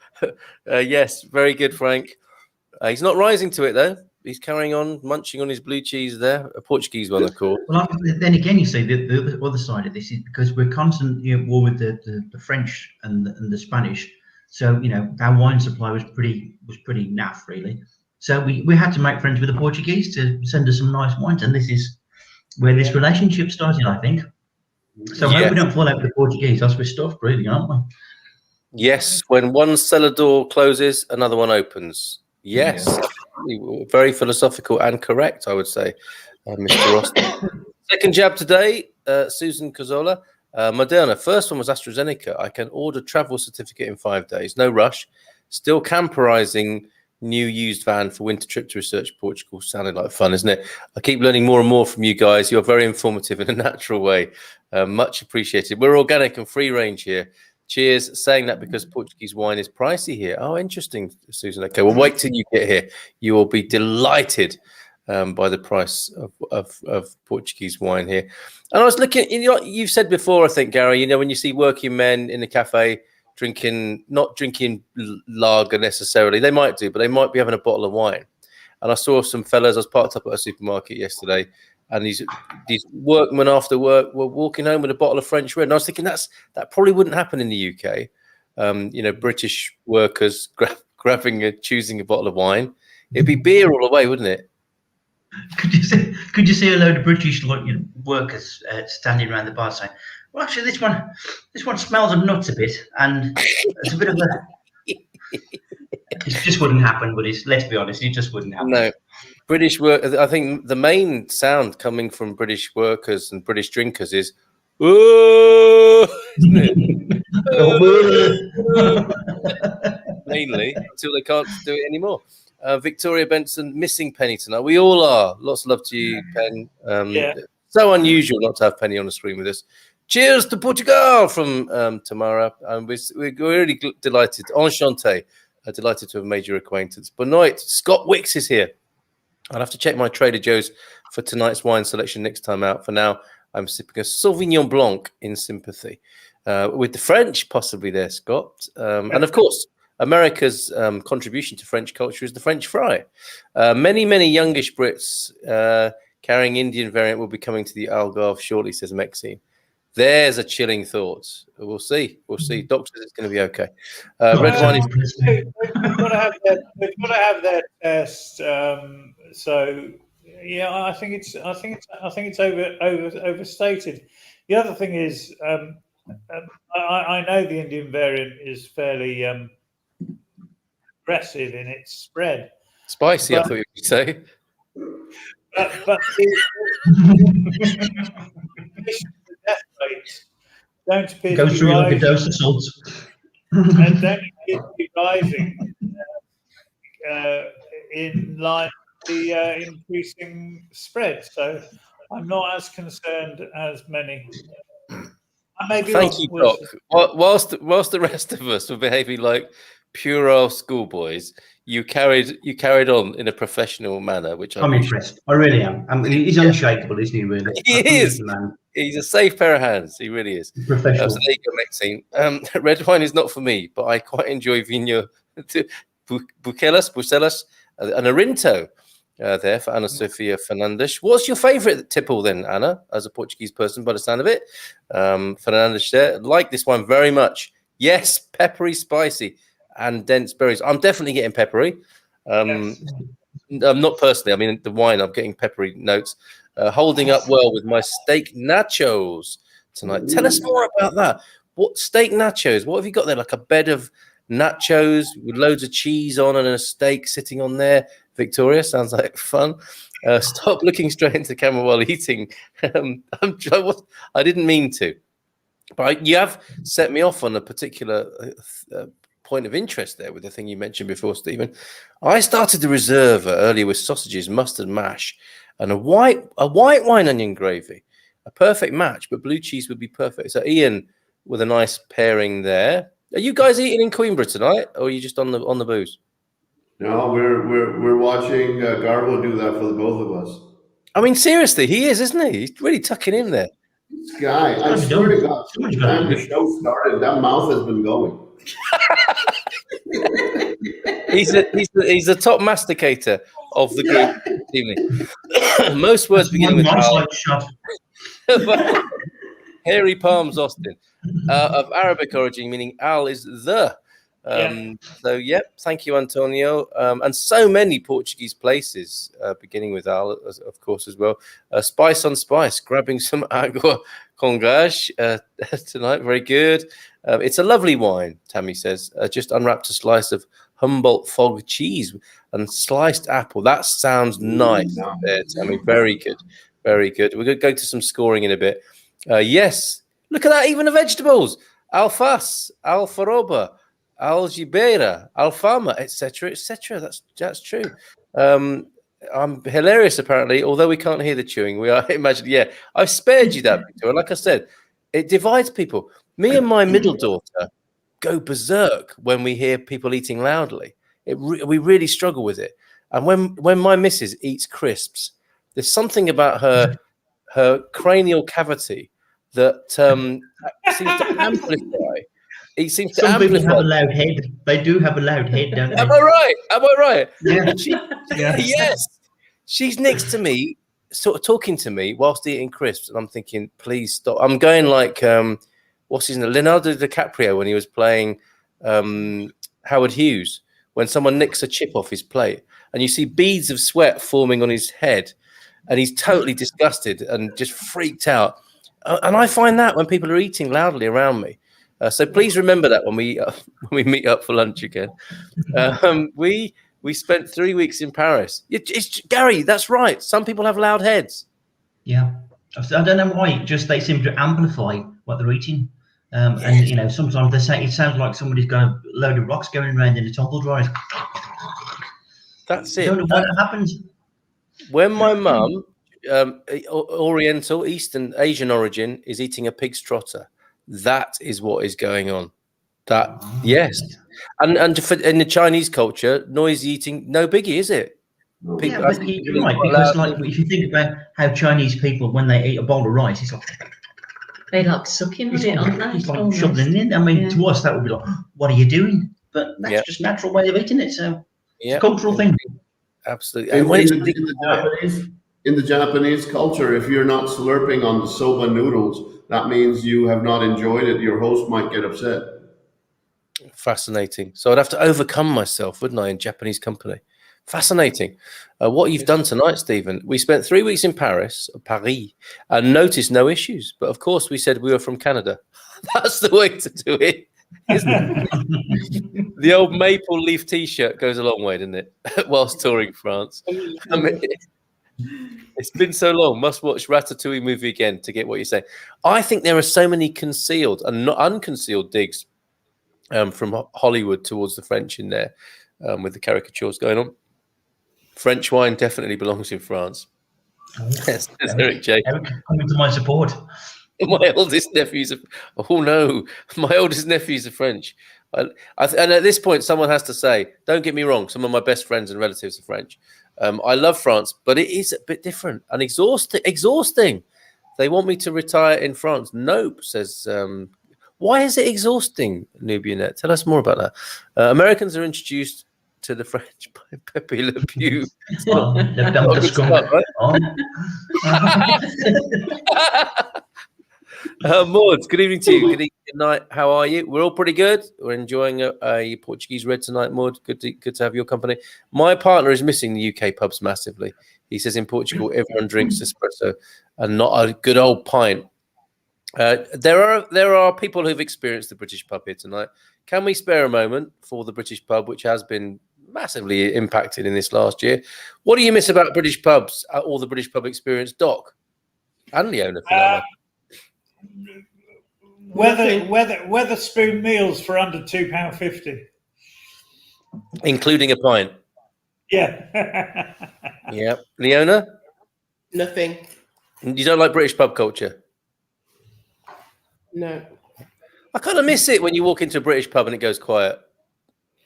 Yes, very good, Frank. He's not rising to it though. He's carrying on munching on his blue cheese there, a Portuguese one, of course. Well, then again, you see the other side of this is because we're constantly at war with the French and the Spanish. So you know our wine supply was pretty naff, really. So we had to make friends with the Portuguese to send us some nice wines, and this is where this relationship started, I think. So I hope we don't fall out with the Portuguese. That's we're stuffed, really, aren't we? Yes, when one cellar door closes, another one opens. Yes, very philosophical and correct, I would say, Mr. Ross. Second jab today, Susan Cazzola. Moderna. First one was AstraZeneca. I can order travel certificate in 5 days. No rush. Still camperizing new used van for winter trip to research Portugal. Sounded like fun, isn't it? I keep learning more and more from you guys. You're very informative in a natural way. Much appreciated. We're organic and free range here. Cheers. Saying that because Portuguese wine is pricey here. Oh, interesting, Susan. Okay, well, wait till you get here. You will be delighted by the price of Portuguese wine here. And I was looking, you've said before, I think, Gary, when you see working men in the cafe not drinking lager necessarily, they might do, but they might be having a bottle of wine. And I saw some fellas, I was parked up at a supermarket yesterday, and these workmen after work were walking home with a bottle of French red. And I was thinking that probably wouldn't happen in the UK. British workers choosing a bottle of wine. It'd be beer all the way, wouldn't it? Could you see a load of British workers standing around the bar saying, "Well, actually, this one smells of nuts a bit, and it's a bit of a." It just wouldn't happen, but let's be honest, it just wouldn't happen. No. British work. I think the main sound coming from British workers and British drinkers is "oh," isn't it? Mainly until they can't do it anymore. Victoria Benson, missing Penny tonight. We all are. Lots of love to you, Pen. So unusual not to have Penny on the screen with us. Cheers to Portugal from Tamara. We're really delighted. Enchanté. Delighted to have made your acquaintance. Benoit, Scott Wicks is here. I'll have to check my Trader Joe's for tonight's wine selection next time out. For now, I'm sipping a Sauvignon Blanc in sympathy with the French, possibly there, Scott. And of course, America's contribution to French culture is the French fry. Many, many youngish Brits carrying Indian variant will be coming to the Algarve shortly, says Maxine. There's a chilling thought. We'll see. Doctor, it's going to be okay. Red wine is. They've got to have their test. So yeah, I think it's overstated. The other thing is, I know the Indian variant is fairly aggressive in its spread. Spicy, I thought you would say. But death rates don't appear Goes to be through like a rising. dose of salt. And don't appear to be rising in line with the increasing spread. So I'm not as concerned as many. Thank you, Doc. Whilst the rest of us were behaving like puerile schoolboys, you carried on in a professional manner, which I'm impressed. I really am. I mean, he's unshakable, isn't he? Really, he is. Man. He's a safe pair of hands. He really is. Professional. So there you go, Maxine. Red wine is not for me, but I quite enjoy Vinho Bucelas, and Arinto. There for Ana Sofia Fernandes. What's your favourite tipple then, Anna, as a Portuguese person by the sound of it? Fernandes there. Like this one very much. Yes, peppery, spicy, and dense berries. I'm definitely getting peppery. Yes. Not personally. I mean, the wine, I'm getting peppery notes. Holding up well with my steak nachos tonight. Tell us more about that. What steak nachos? What have you got there? Like a bed of nachos with loads of cheese on and a steak sitting on there. Victoria, sounds like fun. Stop looking straight into the camera while eating. I didn't mean to, but you have set me off on a particular point of interest there with the thing you mentioned before, Stephen. I started the reserve earlier with sausages, mustard mash, and a white wine onion gravy. A perfect match, but blue cheese would be perfect. So Ian with a nice pairing there. Are you guys eating in Coimbra tonight, or are you just on the booze? No, we're watching Garbo do that for the both of us. I mean, seriously, he is, isn't he? He's really tucking in there. This guy, I swear to God, since the time the show started, that mouth has been going. he's the top masticator of the group. Most words beginning with Al. Hairy palms, Austin, of Arabic origin, meaning Al is the. So thank you, Antonio, and so many Portuguese places beginning with Al, of course, as well. Spice on spice, grabbing some agua com gás tonight, very good. It's a lovely wine, Tammy says. Just unwrapped a slice of Humboldt fog cheese and sliced apple. That sounds nice there, Tammy. Very good, very good. We're going to go to some scoring in a bit. Yes, look at that, even the vegetables. Alface, alfaroba, algibeira, alfama, etc., etc. That's true. I'm hilarious, apparently, although we can't hear the chewing. We are imagining. Yeah, I spared you that, Victor. Like I said, it divides people. Me and my middle daughter go berserk when we hear people eating loudly. We really struggle with it. And when my missus eats crisps, there's something about her cranial cavity that seems to amplify. It seems to amplify. People have a loud head. They do have a loud head, don't they? Am I right? Yeah. Yes. She's next to me, sort of talking to me whilst eating crisps, and I'm thinking, please stop. I'm going like, what's his name? Leonardo DiCaprio when he was playing Howard Hughes, when someone nicks a chip off his plate, and you see beads of sweat forming on his head, and he's totally disgusted and just freaked out. And I find that when people are eating loudly around me. So please remember that when we meet up for lunch again. We spent 3 weeks in Paris. It's Gary, that's right. Some people have loud heads. Yeah, I don't know why. Just they seem to amplify what they're eating. And sometimes they say it sounds like somebody's got a load of rocks going around in a tumble dryer. That's it. I don't know why that happens. When my mum, Oriental, Eastern, Asian origin, is eating a pig's trotter, that is what is going on. Yes. And in the Chinese culture, noisy eating, no biggie, is it? People, but you're right, because like if you think about how Chinese people, when they eat a bowl of rice, it's like they like sucking with it, aren't they? It's like shoveling it in. I mean, to us that would be like, what are you doing? But that's just a natural way of eating it. So it's a cultural thing. Absolutely. And in the Japanese culture, if you're not slurping on the soba noodles, that means you have not enjoyed it. Your host might get upset. Fascinating. So I'd have to overcome myself, wouldn't I, in Japanese company? Fascinating. What you've done tonight, Stephen. We spent 3 weeks in Paris, and noticed no issues. But of course, we said we were from Canada. That's the way to do it, isn't it? The old maple leaf T-shirt goes a long way, doesn't it? Whilst touring France. I mean, It's been so long. Must watch Ratatouille movie again to get what you're saying. I think there are so many concealed and not unconcealed digs from Hollywood towards the French in there, with the caricatures going on. French wine definitely belongs in France. Yes, Eric J. Eric, coming to my support. My oldest nephew's my oldest nephew's are French. And at this point, someone has to say, don't get me wrong, some of my best friends and relatives are French. I love France, but it is a bit different and exhausting. They want me to retire in France. Nope, says. Why is it exhausting, Nubianet? Tell us more about that. Americans are introduced to the French by Pepe Le Pew. Maud, good evening to you. Good night. How are you? We're all pretty good. We're enjoying a Portuguese red tonight, Maud. Good to have your company. My partner is missing the UK pubs massively. He says in Portugal everyone drinks espresso and not a good old pint. There are people who've experienced the British pub here tonight. Can we spare a moment for the British pub, which has been massively impacted in this last year? What do you miss about British pubs or the British pub experience, Doc? And Leona, for that Weatherspoon meals for under £2.50, including a pint. Yeah. Yeah, Leona. Nothing. You don't like British pub culture? No. I kind of miss it when you walk into a British pub and it goes quiet.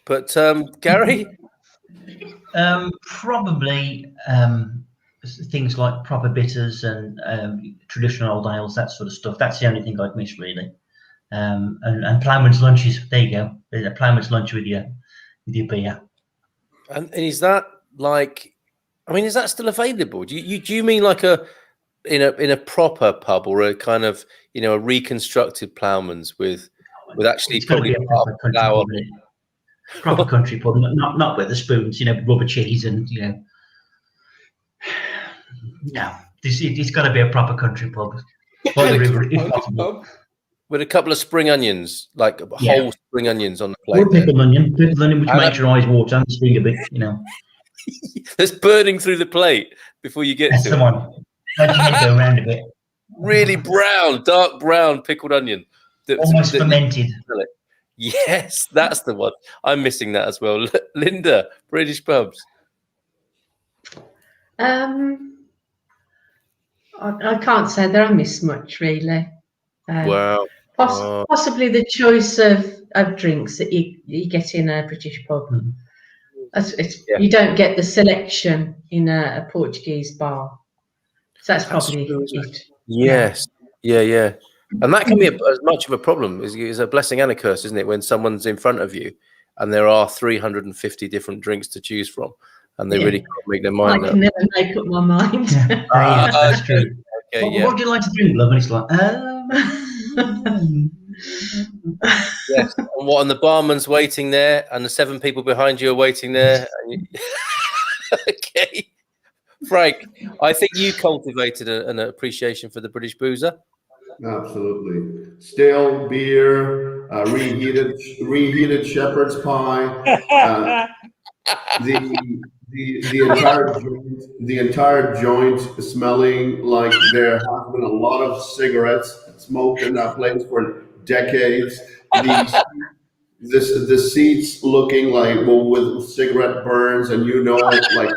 But Gary, probably things like proper bitters and traditional old ales, that sort of stuff. That's the only thing I'd miss, really. And ploughman's lunches. There you go. There's a ploughman's lunch with your beer. And is that like? I mean, is that still available? Do you mean like in a proper pub or a kind of a reconstructed ploughman's with actually probably proper country pub, not with the spoons, rubber cheese and no, it's got to be a proper country pub by the river if possible. With a couple of spring onions, like whole spring onions on the plate. Or pickled onion, which makes your eyes water and sting a bit, That's burning through the plate before you get to it. Let your head go around a bit. Really brown, dark brown pickled onion. Almost fermented. Yes, that's the one. I'm missing that as well. Linda, British pubs. I can't say that I miss much, really. Wow. Possibly the choice of drinks that you get in a British pub. You don't get the selection in a Portuguese bar. So that's probably it. Yes. Yeah. And that can be as much of a problem. It's a blessing and a curse, isn't it? When someone's in front of you and there are 350 different drinks to choose from and they really can't make their mind up. I can never make up my mind. That's true. Okay, what do you like to drink, love? And it's like, yes. And the barman's waiting there and the 7 people behind you are waiting there. Okay. Frank, I think you cultivated an appreciation for the British boozer. Absolutely. Stale beer, reheated shepherd's pie, the entire joint smelling like there has been a lot of cigarettes smoked in that place for decades. The seats looking like with cigarette burns, and like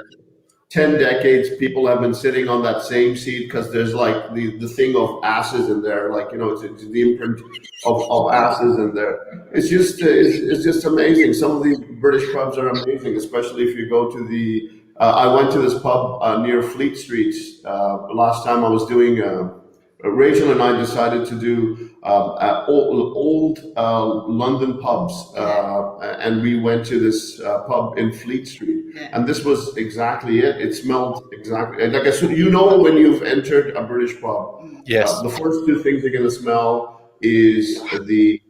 10 decades people have been sitting on that same seat because there's like the thing of asses in there, like it's the imprint of asses in there. It's just amazing. Some of these British pubs are amazing, especially if you go to the I went to this pub near Fleet Street last time I was doing Rachel and I decided to do old London pubs, and we went to this pub in Fleet Street, and this was exactly it. It smelled exactly like when you've entered a British pub. Yes. The first 2 things you're going to smell is the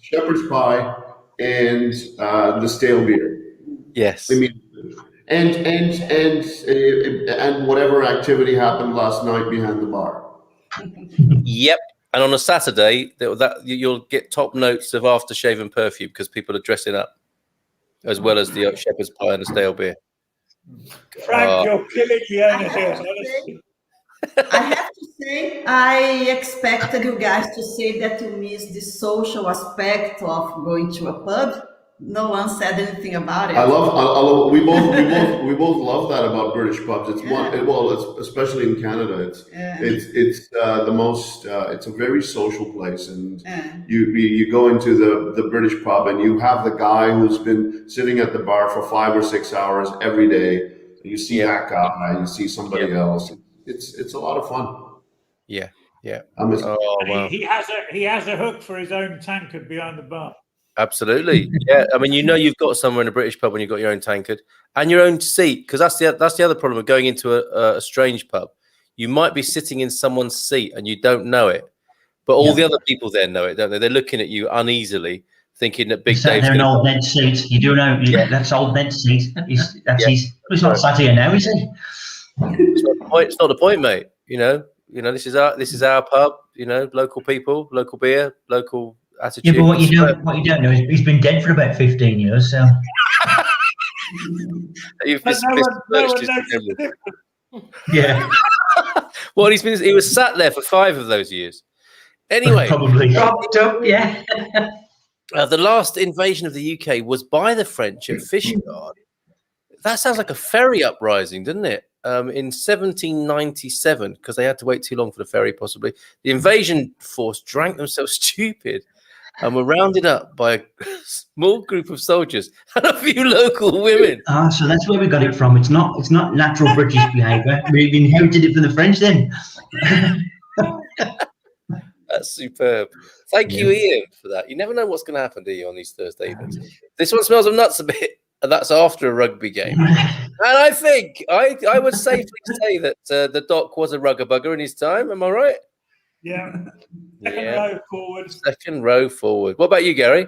shepherd's pie and the stale beer. Yes. I mean, and whatever activity happened last night behind the bar. Yep. And on a Saturday, that you'll get top notes of aftershave and perfume because people are dressing up, as well as the shepherd's pie and the stale beer. Frank, you're killing Leona here, honestly. I have to say, I expected you guys to say that you miss the social aspect of going to a pub. No one said anything about it. I love. We both love that about British pubs. It's it's especially in Canada. It's the most. It's a very social place, and you go into the British pub, and you have the guy who's been sitting at the bar for 5 or 6 hours every day. You see that guy. You see somebody else. It's a lot of fun. Yeah. Wow. He has a hook for his own tankard behind the bar. Absolutely. Yeah. I mean, you've got somewhere in a British pub when you've got your own tankard and your own seat, because that's the other problem of going into a strange pub. You might be sitting in someone's seat and you don't know it, but all the other people there know it, don't they? They're looking at you uneasily, thinking that Big Dave's an old Ned's seat. You do know that's old Ned's seat. He's not sat here now, is he? It's not the point, mate. You know, this is our pub. You know, local people, local beer, local attitude. Yeah, but what you don't know is he's been dead for about 15 years. So yeah. Well, he was sat there for 5 of those years. Anyway, probably. Yeah. The last invasion of the UK was by the French at Fishguard. That sounds like a ferry uprising, doesn't it? In 1797, because they had to wait too long for the ferry, possibly. The invasion force drank themselves stupid and were rounded up by a small group of soldiers and a few local women. So that's where we got it from. It's not natural British behaviour. We've inherited it from the French then. That's superb. Thank you, Ian, for that. You never know what's going to happen, do you, on these Thursday evenings? This one smells of nuts a bit, and that's after a rugby game. And I think I would safely say that the Doc was a rugger bugger in his time. Am I right? Yeah. Second row forward. Second row forward. What about you, Gary?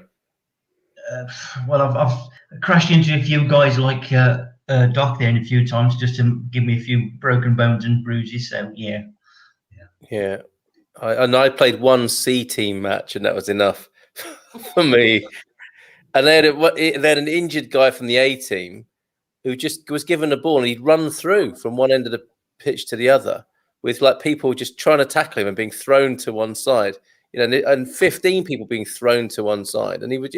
Well, I've crashed into a few guys like Doc there a few times just to give me a few broken bones and bruises. So yeah. I played one C team match, and that was enough for me. And they had an injured guy from the A team who just was given a ball, and he'd run through from one end of the pitch to the other with like people just trying to tackle him and being thrown to one side, and 15 people being thrown to one side, and it was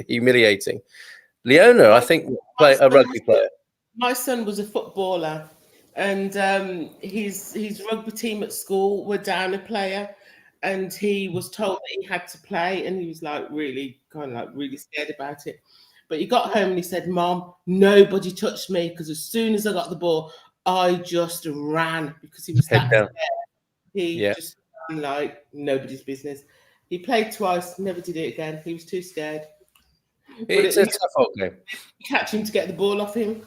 humiliating. Leona, I think, a rugby player. My son was a footballer, and his rugby team at school were down a player, and he was told that he had to play, and he was really scared about it. But he got home and he said, "Mom, nobody touched me, because as soon as I got the ball, I just ran," because he was that scared. He just ran like nobody's business. He played twice, never did it again. He was too scared. It's a tough old game. Catch him to get the ball off him.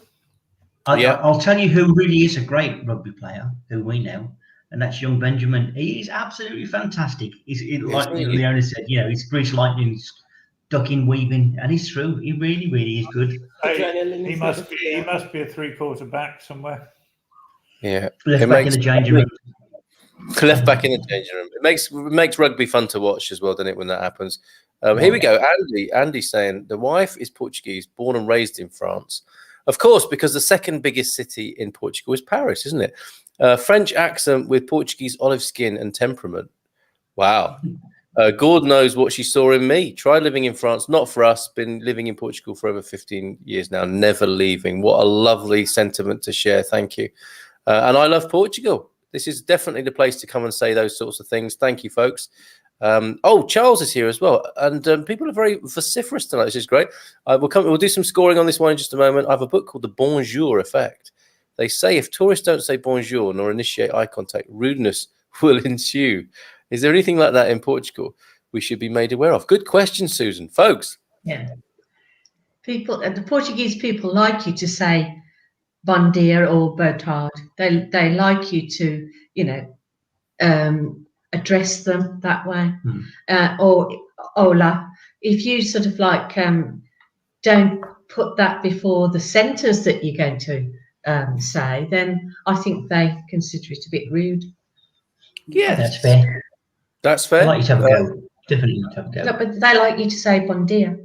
I'll tell you who really is a great rugby player, who we know, and that's young Benjamin. He's absolutely fantastic. Like Leona said, he's Grease Lightning, ducking, weaving, and he's through. He really, really is good. He must be a 3/4 back somewhere. Yeah, left back in the changing room. Left back in the changing room. It makes rugby fun to watch as well, doesn't it? When that happens. Here we go. Andy saying the wife is Portuguese, born and raised in France. Of course, because the second biggest city in Portugal is Paris, isn't it? French accent with Portuguese olive skin and temperament. Wow. Gord knows what she saw in me. Tried living in France, not for us. Been living in Portugal for over 15 years now, never leaving. What a lovely sentiment to share. Thank you. And I love Portugal. This is definitely the place to come and say those sorts of things. Thank you, folks. Charles is here as well, and people are very vociferous tonight. This is great. We'll do some scoring on this one in just a moment. I have a book called The Bonjour Effect. They say if tourists don't say bonjour nor initiate eye contact, rudeness will ensue. Is there anything like that in Portugal we should be made aware of? Good question, Susan. Folks. Yeah. The Portuguese people like you to say bom dia or boa tarde. They like you to, address them that way, or hola. If you sort of don't put that before the sentence that you're going to say, then I think they consider it a bit rude. Yeah, that's fair. That's fair. I like you to have a go. Definitely to have a go. No, but they like you to say bon dia,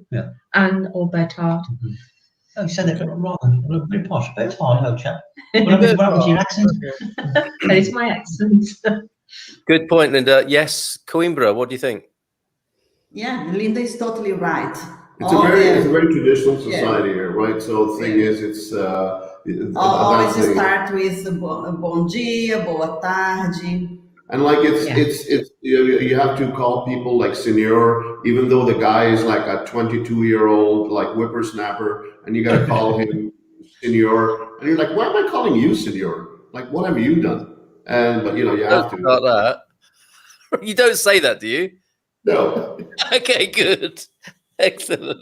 and or boa tarde. Oh, you said that rather very posh, very fine, old chap. What happened to your accent? That is my accent. Good point, Linda. Yes, Coimbra, what do you think? Yeah, Linda is totally right. It's a very traditional society here, right? So the thing is, it's always start with bom dia, boa tarde. And like it's you have to call people like senor, even though the guy is like a 22-year-old like whippersnapper, and you got to call him senor, and you're like, why am I calling you senor? Like, what have you done? And but you have to. Not that. You don't say that, do you? No. Okay, good, excellent.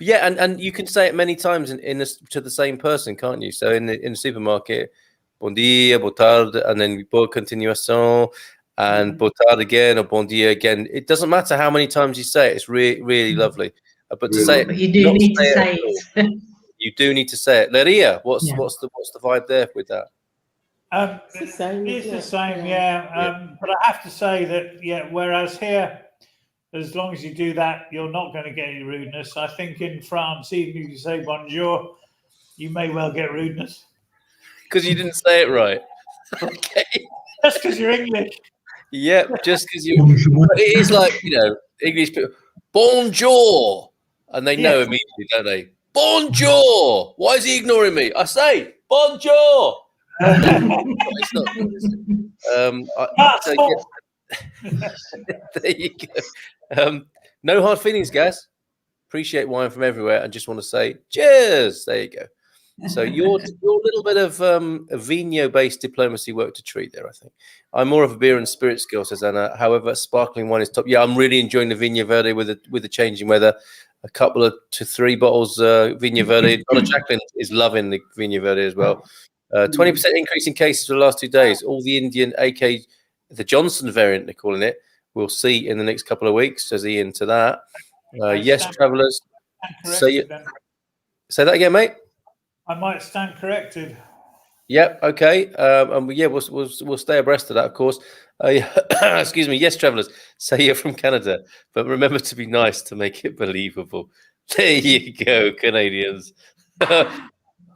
Yeah, and you can say it many times to the same person, can't you? So in the supermarket, bon dia, boa tarde, and then boa continuação, and boa tarde again, or bon dia again. It doesn't matter how many times you say it. It's really lovely. But to say it, you do need to say it. You do need to say it. Leiria, what's the vibe there with that? It's the same. Yeah. But I have to say that whereas here, as long as you do that, you're not going to get any rudeness. I think in France, even if you say bonjour, you may well get rudeness. Because you didn't say it right. Okay. Just because you're English. Yep, just because you. It is like, English people, bonjour. And they know immediately, don't they? Bonjour. Why is he ignoring me? I say, bonjour. It's not good, is it? There you go. No hard feelings, guys. Appreciate wine from everywhere and just want to say cheers. There you go. So your little bit of vinho-based diplomacy work to treat there, I think. I'm more of a beer and spirits girl, says Anna. However, sparkling wine is top. Yeah, I'm really enjoying the Vinho Verde with the changing weather. A couple to 3 bottles Vinho Verde. Donna Jacqueline is loving the Vinho Verde as well. 20% increase in cases for the last 2 days. All the Indian, AK, the Johnson variant, they're calling it. We'll see in the next couple of weeks, says Ian to that. Yes, travellers. Say that again, mate. I might stand corrected. Yep. Okay. We'll stay abreast of that, of course. Excuse me. Yes, travellers. Say you're from Canada, but remember to be nice to make it believable. There you go, Canadians.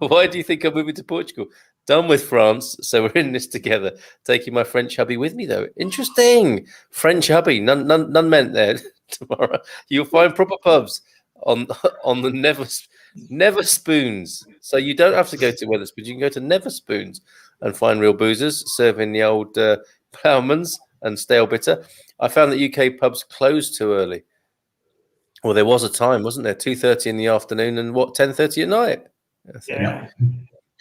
Why do you think I'm moving to Portugal? Done with France, so we're in this together. Taking my French hubby with me, though. Interesting. French hubby. None meant there. Tomorrow you'll find proper pubs on the Never Spoons. So you don't have to go to Wetherspoons. You can go to Never Spoons and find real boozers serving the old Plowmans and stale bitter. I found that UK pubs closed too early. Well, there was a time, wasn't there? 2:30 in the afternoon and 10:30 at night. Yeah.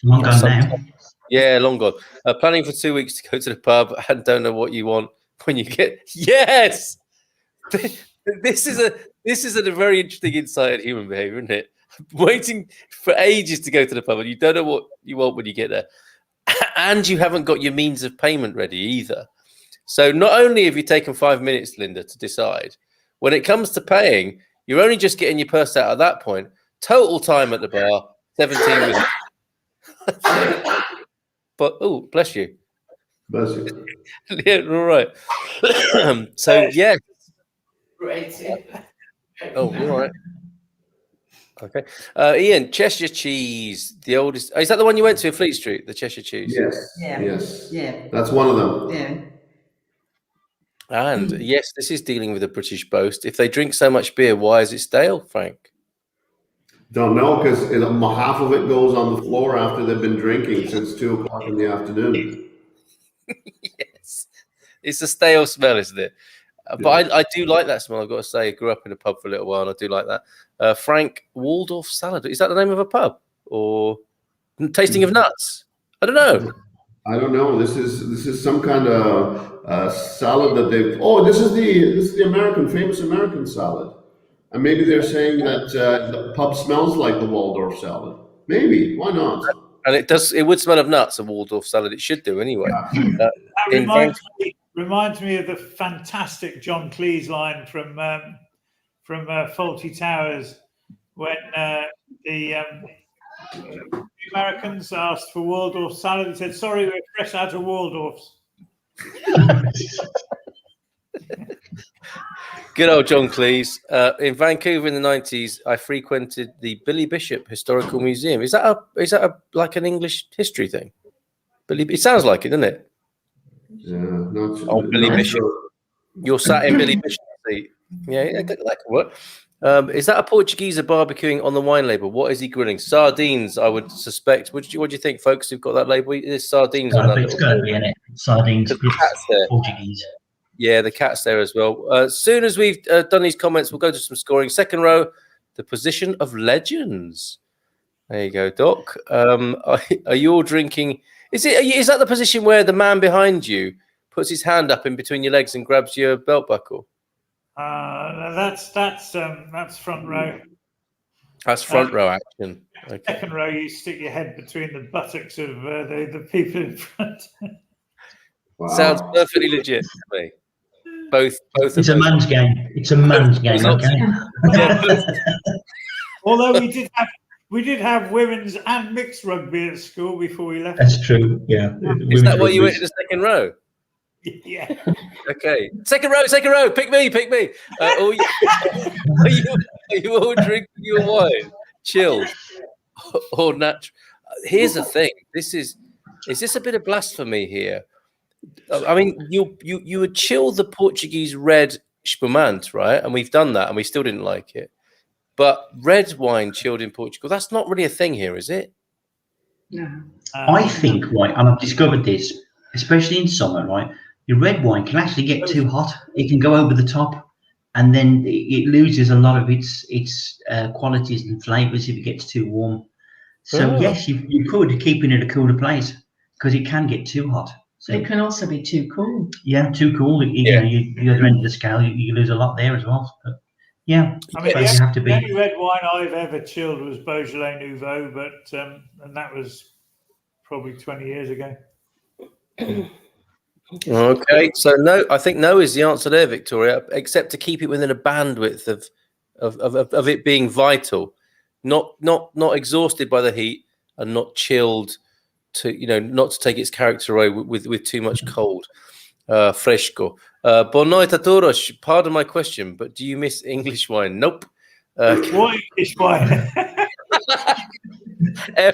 Long gone now. Yeah, long gone. Planning for 2 weeks to go to the pub and don't know what you want when you get. Yes, this is a very interesting insight in human behavior, isn't it? Waiting for ages to go to the pub and you don't know what you want when you get there, and you haven't got your means of payment ready either. So not only have you taken 5 minutes, Linda, to decide, when it comes to paying, you're only just getting your purse out at that point. Total time at the bar, 17 minutes. But bless you. Bless you. Yeah, all right. So yeah. Oh, all right. Okay. Ian, Cheshire cheese, the oldest. Is that the one you went to in Fleet Street, the Cheshire cheese? Yes. Yeah. Yes. Yeah. That's one of them. Yeah. And yes, this is dealing with a British boast. If they drink so much beer, why is it stale, Frank? Don't know, because half of it goes on the floor after they've been drinking since 2 o'clock in the afternoon. Yes. It's a stale smell, isn't it? But I do like that smell, I've got to say. I grew up in a pub for a little while, and I do like that. Frank, Waldorf salad. Is that the name of a pub? Or tasting of nuts? I don't know. I don't know. This is some kind of salad that they've. Oh, this is the famous American salad, and maybe they're saying that the pub smells like the Waldorf salad. Maybe, why not? And it does. It would smell of nuts, a Waldorf salad. It should do anyway. That reminds me of the fantastic John Cleese line from Fawlty Towers when the Americans asked for Waldorf salad. He said, "Sorry, we're fresh out of Waldorfs." Good old John Cleese. In Vancouver in the 90s, I frequented the Billy Bishop Historical Museum. Is that like an English history thing? It sounds like it, doesn't it? Yeah, Billy Bishop. Sure. You're sat in Billy Bishop's seat. Yeah, that could work. Is that a Portuguese barbecuing on the wine label? What is he grilling? Sardines, I would suspect. What do you think, folks, who've got that label? There's sardines on that. It's got to be in it. Sardines, Portuguese. Yeah, the cat's there as well. As soon as we've done these comments, we'll go to some scoring. Second row, the position of legends. There you go, Doc. Are you all drinking? Is that the position where the man behind you puts his hand up in between your legs and grabs your belt buckle? That's front row. That's front row action. Okay. Second row, you stick your head between the buttocks of the people in front. Wow. Sounds perfectly legit to me. Both. It's a man's game. It's a man's game. Okay. Although we did have women's and mixed rugby at school before we left. That's true. Yeah. Is that why you went to the second row? Yeah. Okay. Second row. Pick me. Are you all drinking your wine? Chilled or natural? Here's the thing. Is this a bit of blasphemy here? I mean, you would chill the Portuguese red spumante, right? And we've done that, and we still didn't like it. But red wine chilled in Portugal—that's not really a thing here, is it? No. I think, right, and I've discovered this, especially in summer, right? Your red wine can actually get too hot. It can go over the top, and then it loses a lot of its qualities and flavors if it gets too warm. So yes, you could keep it in a cooler place because it can get too hot. So it can also be too cool. Yeah, too cool. You know, the other end of the scale, you lose a lot there as well. But yeah, I mean, you have to be. The only red wine I've ever chilled was Beaujolais Nouveau, but and that was probably 20 years ago. Okay, so no, I think no is the answer there, Victoria. Except to keep it within a bandwidth of it being vital, not exhausted by the heat and not chilled. Not to take its character away with too much cold. Fresco. Boa noite a todos. Pardon my question, but do you miss English wine? Nope. What English wine?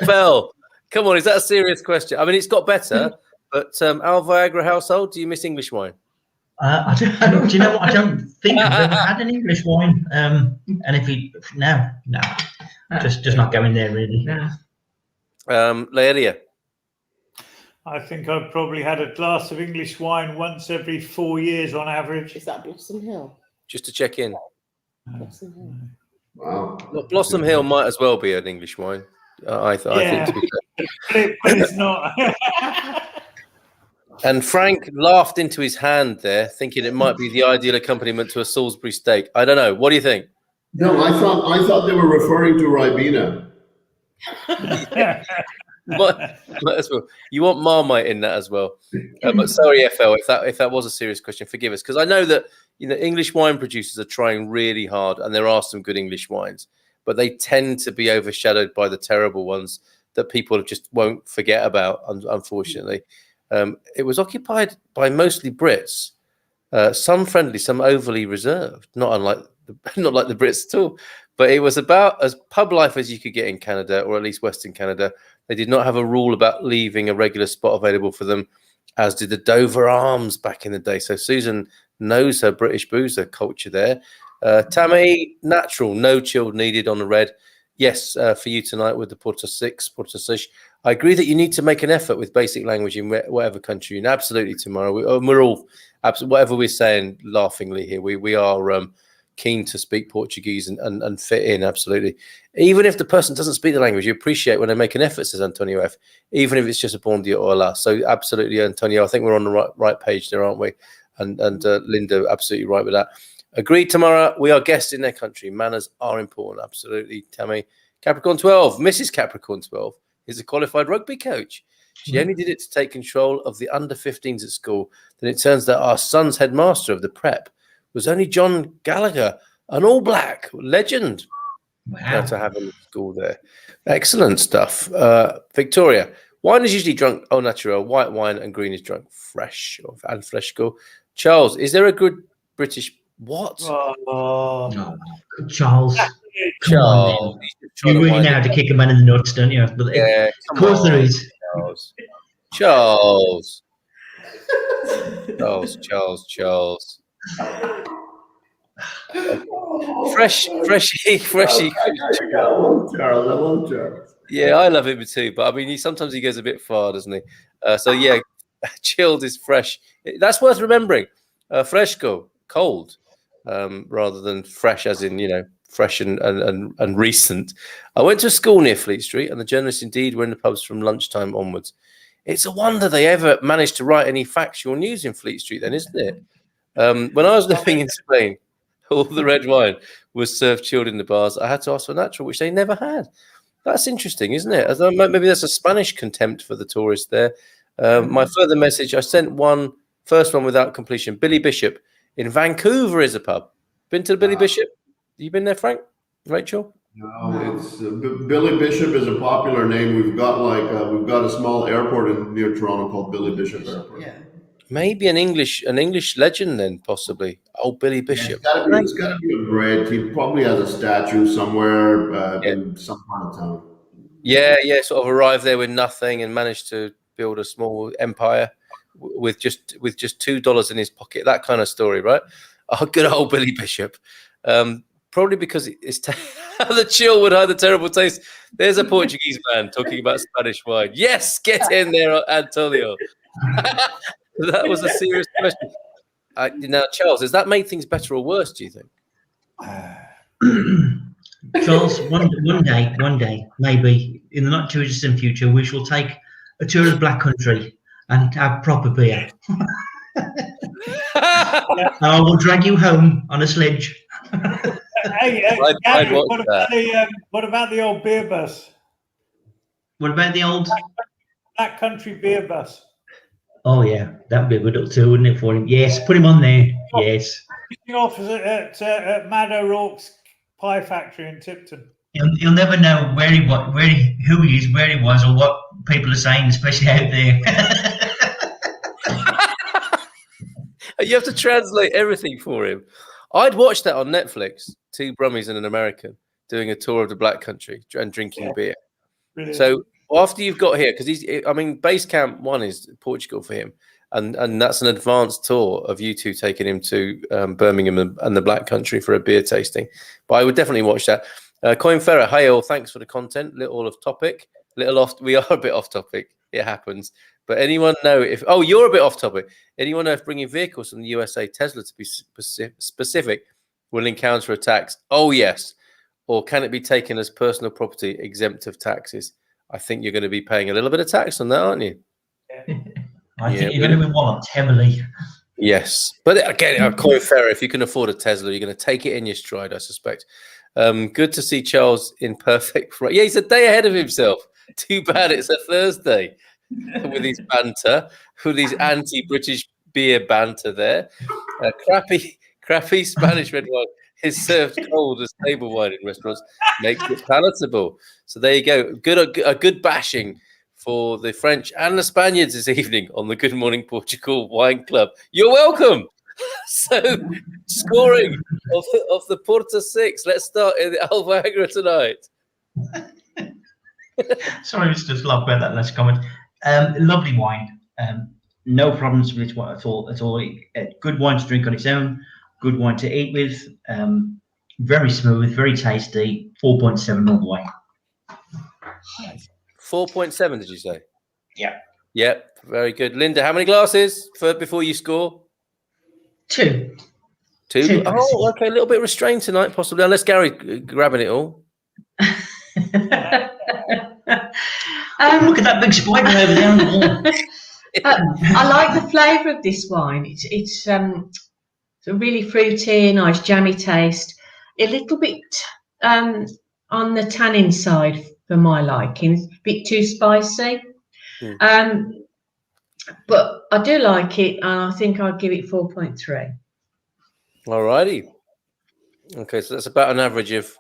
FL. Come on, is that a serious question? I mean, it's got better, but our Viagra household, do you miss English wine? I don't. Do you know what? I don't think I've ever had an English wine. And no, just not going there really. No. Leiria. I think I've probably had a glass of English wine once every 4 years on average. Is that Blossom Hill? Just to check in. Blossom Hill. Wow. Well, Blossom Hill might as well be an English wine. I think to be fair. But it's not. And Frank laughed into his hand there, thinking it might be the ideal accompaniment to a Salisbury steak. I don't know. What do you think? No, I thought they were referring to Ribena. You want Marmite in that as well. But sorry, FL, if that was a serious question, forgive us, because I know that English wine producers are trying really hard, and there are some good English wines, but they tend to be overshadowed by the terrible ones that people just won't forget about. Unfortunately, it was occupied by mostly Brits, some friendly, some overly reserved, not like the Brits at all. But it was about as pub life as you could get in Canada, or at least Western Canada. They did not have a rule about leaving a regular spot available for them, as did the Dover Arms back in the day. So Susan knows her British boozer culture there. Tammy, natural, no chilled needed on the red. Yes, for you tonight with the Porta 6, Porta 6. I agree that you need to make an effort with basic language in whatever country. And absolutely tomorrow, we're all, whatever we're saying laughingly here, we are keen to speak Portuguese and fit in, absolutely. Even if the person doesn't speak the language, you appreciate when they make an effort, says Antonio F., even if it's just a bon dia or la. So absolutely, Antonio, I think we're on the right page there, aren't we? And Linda, absolutely right with that. Agreed tomorrow, we are guests in their country. Manners are important, absolutely. Tammy, Capricorn 12, Mrs. Capricorn 12 is a qualified rugby coach. She only did it to take control of the under-15s at school. Then it turns that our son's headmaster of the prep was only John Gallagher, an all-black legend. Wow. To have in school there. Excellent stuff. Victoria, wine is usually drunk au naturel, white wine, and green is drunk fresh and fresco. Charles, is there a good British What? Oh. Charles. Come on, then. You really know how to kick a man in the nuts, don't you? But yeah, of course there is. Charles. Freshy. I love Charles. Yeah, I love him too. But I mean, sometimes he goes a bit far, doesn't he? So yeah, chilled is fresh. That's worth remembering. Fresco, cold, rather than fresh, as in fresh and recent. I went to a school near Fleet Street, and the journalists indeed were in the pubs from lunchtime onwards. It's a wonder they ever managed to write any factual news in Fleet Street, then, isn't it? When I was living in Spain, all the red wine was served chilled in the bars. I had to ask for natural, which they never had. That's interesting, isn't it? As though maybe there's a Spanish contempt for the tourists there. My further message, I sent first one without completion. Billy Bishop in Vancouver is a pub. Been to the Billy Bishop? You been there, Frank? Rachel? No, it's Billy Bishop is a popular name. We've got a small airport near Toronto called Billy Bishop Airport. Yeah. Maybe an English legend then, possibly. Oh, Billy Bishop. Yeah, it's got to be a great. He probably has a statue somewhere in some part of town. Yeah, sort of arrived there with nothing and managed to build a small empire with just $2 in his pocket. That kind of story, right? Oh, good old Billy Bishop. Probably because it's the chill would hide the terrible taste. There's a Portuguese man talking about Spanish wine. Yes, get in there, Antonio. That was a serious question. Now, Charles, has that made things better or worse, do you think? Charles, one day, maybe in the not too distant future, we shall take a tour of the Black Country and have proper beer. I will drag you home on a sledge. Hey, Gary, what about the old beer bus? What about the old Black Country beer bus? Oh yeah, that'd be a good little tour, wouldn't it, for him? Yes, put him on there. Yes. Off at Mad O'Rourke's Pie Factory in Tipton. He'll never know who he is, where he was, or what people are saying, especially out there. You have to translate everything for him. I'd watch that on Netflix. Two Brummies and an American doing a tour of the Black Country and drinking beer. Brilliant. So after you've got here, because base camp 1 is Portugal for him, and that's an advanced tour of you two taking him to Birmingham and the Black Country for a beer tasting. But I would definitely watch that. Coin Ferrer, hey all, thanks for the content. Little off topic, we are a bit off topic. It happens. But anyone know you're a bit off topic. Anyone know if bringing vehicles from the USA, Tesla to be specific, will encounter a tax? Oh yes. Or can it be taken as personal property exempt of taxes? I think you're going to be paying a little bit of tax on that, aren't you? I think you're going to be walloped heavily. Yes. But again, Coin Ferrer, if you can afford a Tesla, you're going to take it in your stride, I suspect. Good to see Charles in perfect frame. Yeah, he's a day ahead of himself. Too bad it's a Thursday with his banter, with his anti-British beer banter there. Crappy Spanish red wine is served cold as table wine in restaurants, makes it palatable. So there you go. A good bashing for the French and the Spaniards this evening on the Good Morning Portugal Wine Club. You're welcome. So, scoring of the Porta 6. Let's start in the Alvagra tonight. Sorry, it's just love about that last comment. Lovely wine. No problems with it at all. Good wine to drink on its own. Good wine to eat with. Very smooth, very tasty. 4.7 all the way. 4.7, did you say? Yeah. Yep, very good. Linda, how many glasses before you score? 2. 2? Oh, okay. A little bit restrained tonight, possibly, unless Gary grabbing it all. Look at that big spider over there on the wall. I like the flavour of this wine. It's a really fruity, nice jammy taste. A little bit on the tannin side for my liking. It's a bit too spicy. But I do like it, and I think I'd give it 4.3. All righty. Okay, so that's about an average of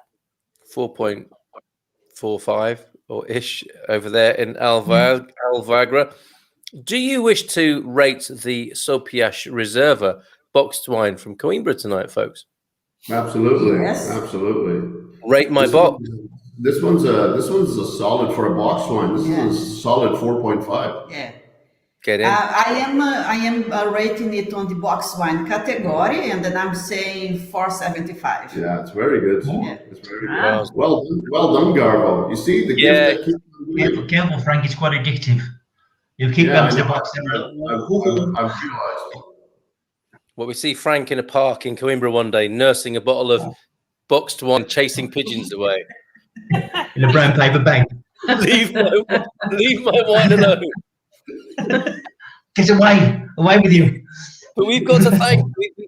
4.45 or ish over there in Alvagra. Do you wish to rate the Sopiash Reserva boxed wine from Coimbra tonight, folks. Absolutely, Yes. absolutely. Rate my box. This one's a solid for a box wine. This is a solid 4.5. Yeah. Get in. I am rating it on the box wine category, and then I'm saying 4.75. Yeah, it's very good. Yeah. It's very good. Well done, Garbo. You see the gift that keeps on giving. Careful, Frank. It's quite addictive. You keep going to the box. I've realized. Well, we see Frank in a park in Coimbra one day, nursing a bottle of boxed wine, chasing pigeons away. In a brown paper bag. leave my wine alone. Get away with you. But we've got to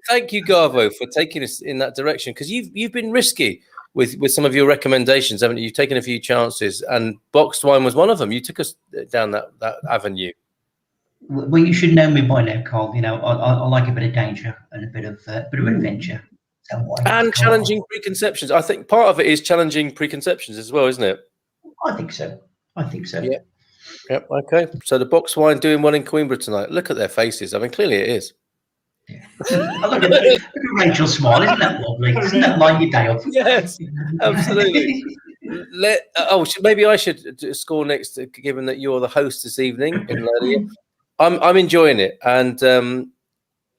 thank you, Garbo, for taking us in that direction, because you've been risky with some of your recommendations, haven't you? You've taken a few chances, and boxed wine was one of them. You took us down that avenue. Well, you should know me by now, Carl. You know, I like a bit of danger and a bit of adventure. And challenging preconceptions. I think part of it is challenging preconceptions as well, isn't it? I think so. Yeah. Yep. Okay. So the box wine doing well in Coimbra tonight. Look at their faces. I mean, clearly it is. Yeah. Look at Rachel's smile. Isn't that lovely? Isn't that like your day off? Yes, absolutely. Maybe I should score next, given that you're the host this evening in Leiria. I'm enjoying it, and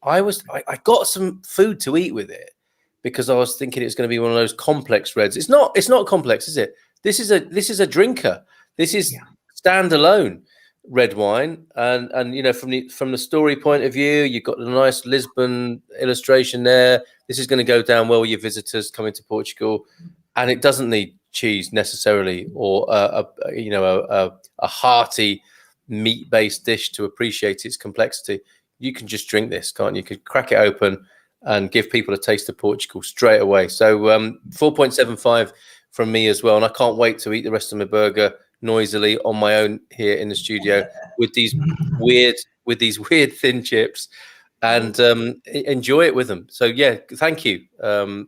I got some food to eat with it because I was thinking it's going to be one of those complex reds. It's not complex, is it? This is a drinker. This is standalone red wine, and you know, from the story point of view, you've got the nice Lisbon illustration there. This is going to go down well with your visitors coming to Portugal, and it doesn't need cheese necessarily, or a hearty meat-based dish to appreciate its complexity. You can just drink this, can't you? You could crack it open and give people a taste of Portugal straight away. So 4.75 from me as well, and I can't wait to eat the rest of my burger noisily on my own here in the studio with these weird thin chips, and enjoy it with them. So yeah, thank you,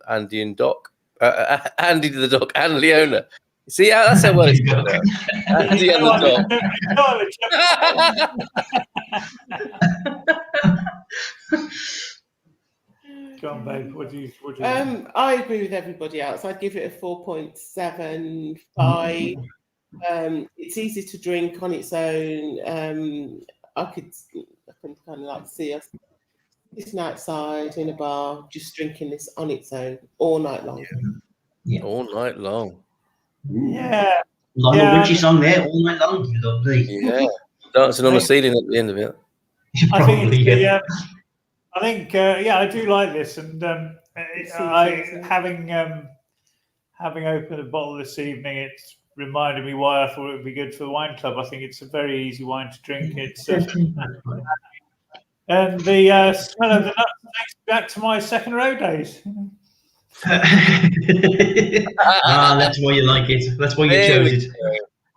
Andy and Doc, Andy the Doc and Leona. See, that's how well it's going out. Andy and the Doc. Go on, babe. What do you I agree with everybody else. I'd give it a 4.75. It's easy to drink on its own. I can kind of like see us sitting outside in a bar, just drinking this on its own all night long. Yeah. All night long. Yeah. Lionel Richie song there, all night long. Lovely. Yeah. Dancing on the ceiling at the end of it. I do like this, and having opened a bottle this evening, it's reminded me why I thought it would be good for the wine club. I think it's a very easy wine to drink. It's and the smell of the nuts takes me back to my second row days. That's why you like it. That's why you chose it.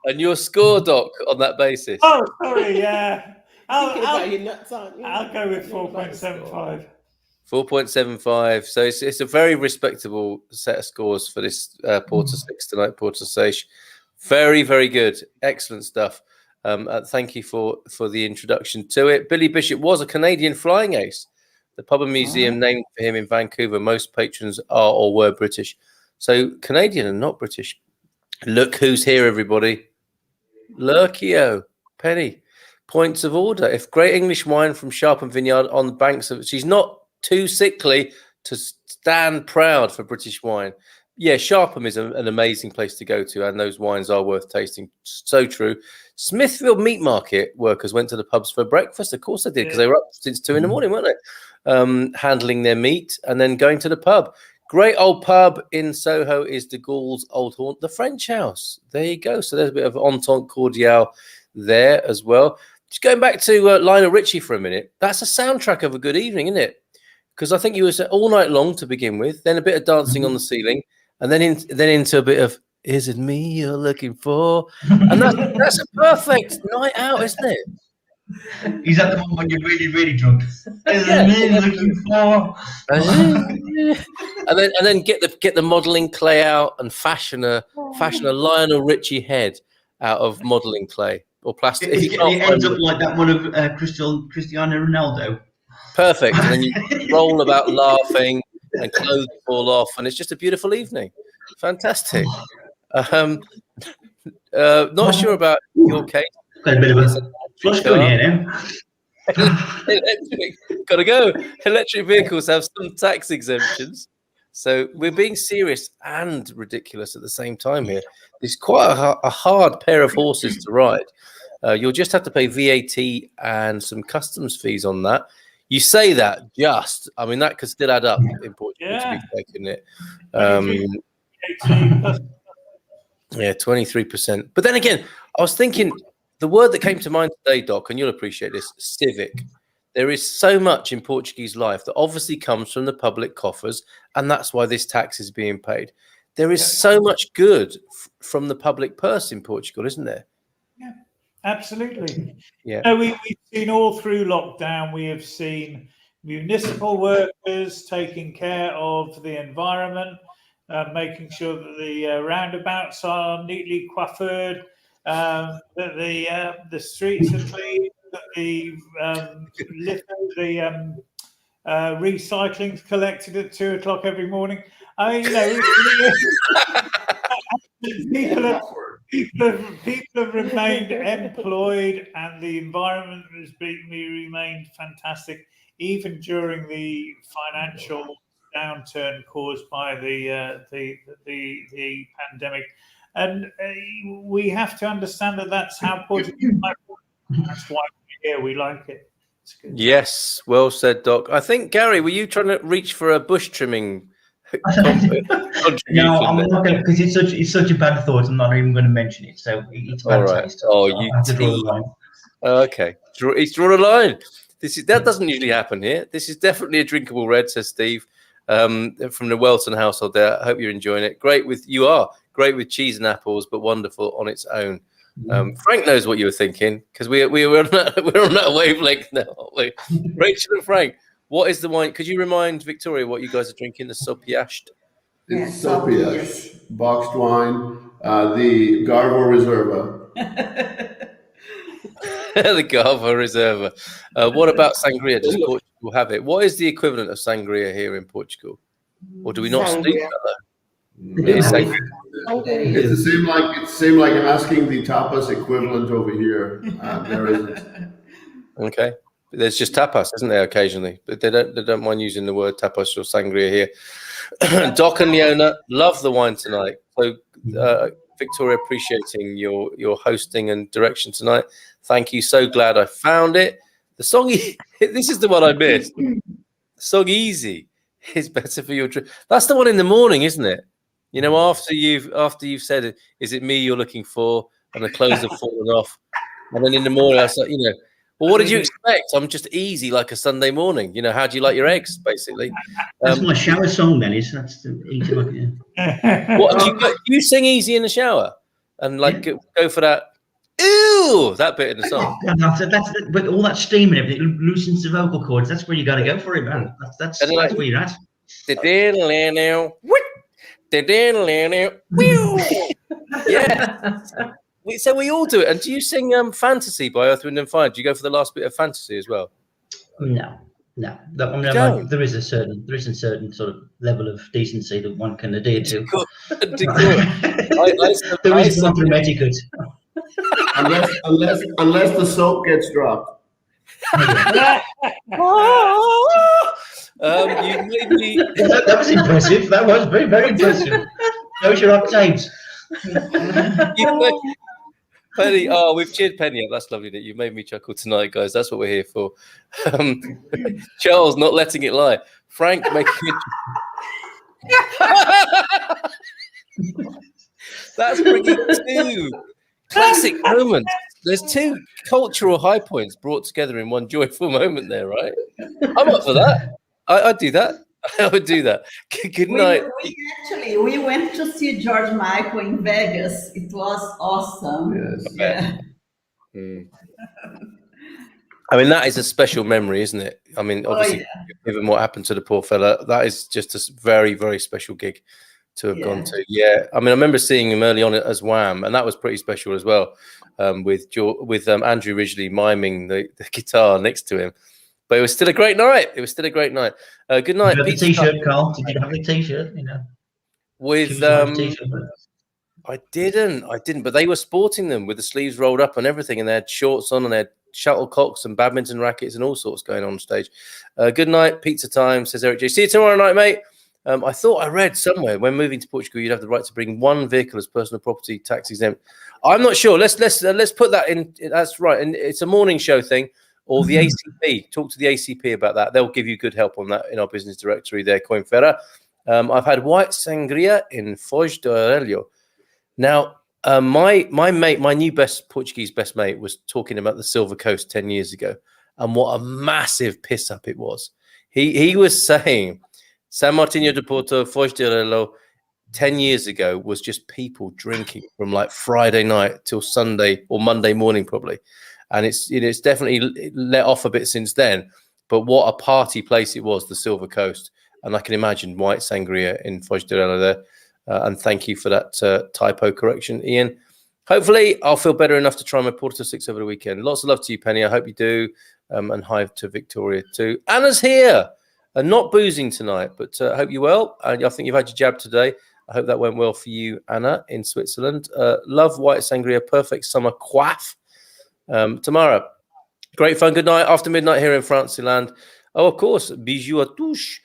And your score, Doc, on that basis? Oh, sorry, yeah. I'll go with 4.75. 4.75. So it's a very respectable set of scores for this Porta 6 tonight, Porta 6. Very, very good. Excellent stuff. Thank you for the introduction to it. Billy Bishop was a Canadian flying ace. The pub and museum named for him in Vancouver. Most patrons are or were British. So Canadian and not British. Look who's here, everybody. Lurkio. Penny. Points of order. If great English wine from Sharpen Vineyard on the banks of... She's not too sickly to stand proud for British wine. Yeah, Sharpham is an amazing place to go to, and those wines are worth tasting. So true. Smithfield Meat Market workers went to the pubs for breakfast. Of course they did, because they were up since 2 a.m, weren't they? Handling their meat and then going to the pub. Great old pub in Soho is De Gaulle's Old Haunt, the French House. There you go. So there's a bit of entente cordiale there as well. Just going back to Lionel Richie for a minute. That's a soundtrack of a good evening, isn't it? Because I think you were all night long to begin with, then a bit of dancing on the ceiling, and then into a bit of "Is it me you're looking for?" And that's a perfect night out, isn't it? Is that the one when you're really, really drunk? Is it me looking for? and then get the modelling clay out and fashion a Lionel Richie head out of modelling clay or plastic. It ends up like that one of Cristiano Ronaldo. Perfect. And then you roll about laughing and clothes fall off, and it's just a beautiful evening. Fantastic. Not sure about your case. Got a bit of a flush going here now. Gotta go. Electric vehicles have some tax exemptions. So we're being serious and ridiculous at the same time here. It's quite a hard pair of horses to ride. You'll just have to pay VAT and some customs fees on that. You say that I mean, that could still add up in Portugal to be taking it. Yeah, 23%. But then again, I was thinking the word that came to mind today, Doc, and you'll appreciate this, civic. There is so much in Portuguese life that obviously comes from the public coffers, and that's why this tax is being paid. There is so much good from the public purse in Portugal, isn't there? Yeah, absolutely. Yeah. We've seen all through lockdown, we have seen municipal workers taking care of the environment, making sure that the roundabouts are neatly coiffured, that the streets are clean, that the recycling's collected at 2 o'clock every morning. I mean, people have remained employed, and the environment has remained fantastic, even during the financial downturn caused by the pandemic. And we have to understand that that's how Portugal. That's why we're here. We like it. It's good. Yes, well said, Doc. I think, Gary, were you trying to reach for a bush trimming? No, I'm not going to, because it's such a bad thought. I'm not even going to mention it. So it's bad taste. Oh, you okay. He's drawn a line. That doesn't usually happen here. This is definitely a drinkable red, says Steve, from the Welton household there. I hope you're enjoying it. You are great with cheese and apples, but wonderful on its own. Frank knows what you were thinking, because we're on that wavelength now, aren't we? Rachel and Frank, what is the wine? Could you remind Victoria what you guys are drinking? The Sopiasht? It's Sopiasht, boxed wine, the Garbo Reserva. The Garbo Reserva. What about sangria? Does Portugal have it? What is the equivalent of sangria here in Portugal? Or do we not speak that? It's the same like asking the tapas equivalent over here. There isn't. Okay, there's just tapas, isn't there? Occasionally, but they don't mind using the word tapas or sangria here. Doc and Leona, love the wine tonight. So Victoria, appreciating your hosting and direction tonight. Thank you. So glad I found it. The song. This is the one I missed. The song "Easy" is better for your drink. That's the one in the morning, isn't it? You know, after you've said it, is it me you're looking for? And the clothes have fallen off. And then in the morning, I said, well, what did you expect? I'm just easy like a Sunday morning. How do you like your eggs, basically? That's my shower song, then. That's easy like it. What do you sing easy in the shower? And go for that. Ew, that bit in the song. But all that steam and everything loosens the vocal cords. That's where you got to go for it, man. That's where you're at. Yeah. So we all do it. And do you sing Fantasy by Earth, Wind and Fire? Do you go for the last bit of Fantasy as well? No. There is a certain sort of level of decency that one can adhere to. There is some etiquette. Unless the soap gets dropped. You made me. That was impressive. That was very, very impressive. Those are octaves. Penny, we've cheered Penny up. That's lovely that you made me chuckle tonight, guys. That's what we're here for. Charles not letting it lie. Frank making it. That's bringing two classic moments. There's two cultural high points brought together in one joyful moment there, right? I'm up for that. I'd do that. I would do that. Good night. We went to see George Michael in Vegas. It was awesome. Yes. Yeah. I mean, that is a special memory, isn't it? I mean, obviously, given what happened to the poor fella, that is just a very, very special gig to have gone to. Yeah. I mean, I remember seeing him early on as Wham, and that was pretty special as well, with Andrew Ridgeley miming the guitar next to him. But it was still a great night. It was still a great night. Good night. Did you have the T-shirt, Carl? Did you have the T-shirt? You know, with I didn't. But they were sporting them with the sleeves rolled up and everything, and they had shorts on, and they had shuttlecocks and badminton rackets and all sorts going on stage. Good night. Pizza time, says Eric J. See you tomorrow night, mate. I thought I read somewhere when moving to Portugal, you'd have the right to bring one vehicle as personal property tax exempt. I'm not sure. Let's put that in. That's right, and it's a morning show thing. Or the ACP. Talk to the ACP about that. They'll give you good help on that in our business directory there, Coimbra. I've had white sangria in Foz do Aurélio. Now, my mate, my new Portuguese best mate, was talking about the Silver Coast 10 years ago, and what a massive piss up it was. He was saying São Martinho de Porto, Foz do Aurélio, 10 years ago was just people drinking from like Friday night till Sunday or Monday morning probably. And it's definitely let off a bit since then. But what a party place it was, the Silver Coast. And I can imagine white sangria in Foz do Aurélio there. And thank you for that typo correction, Ian. Hopefully, I'll feel better enough to try my Porta 6 over the weekend. Lots of love to you, Penny. I hope you do. And hi to Victoria too. Anna's here. Not boozing tonight, but I hope you're well. I think you've had your jab today. I hope that went well for you, Anna, in Switzerland. Love white sangria. Perfect summer quaff. Tomorrow. Great fun. Good night. After midnight here in Fantasyland. Oh, of course. Bijou à touche.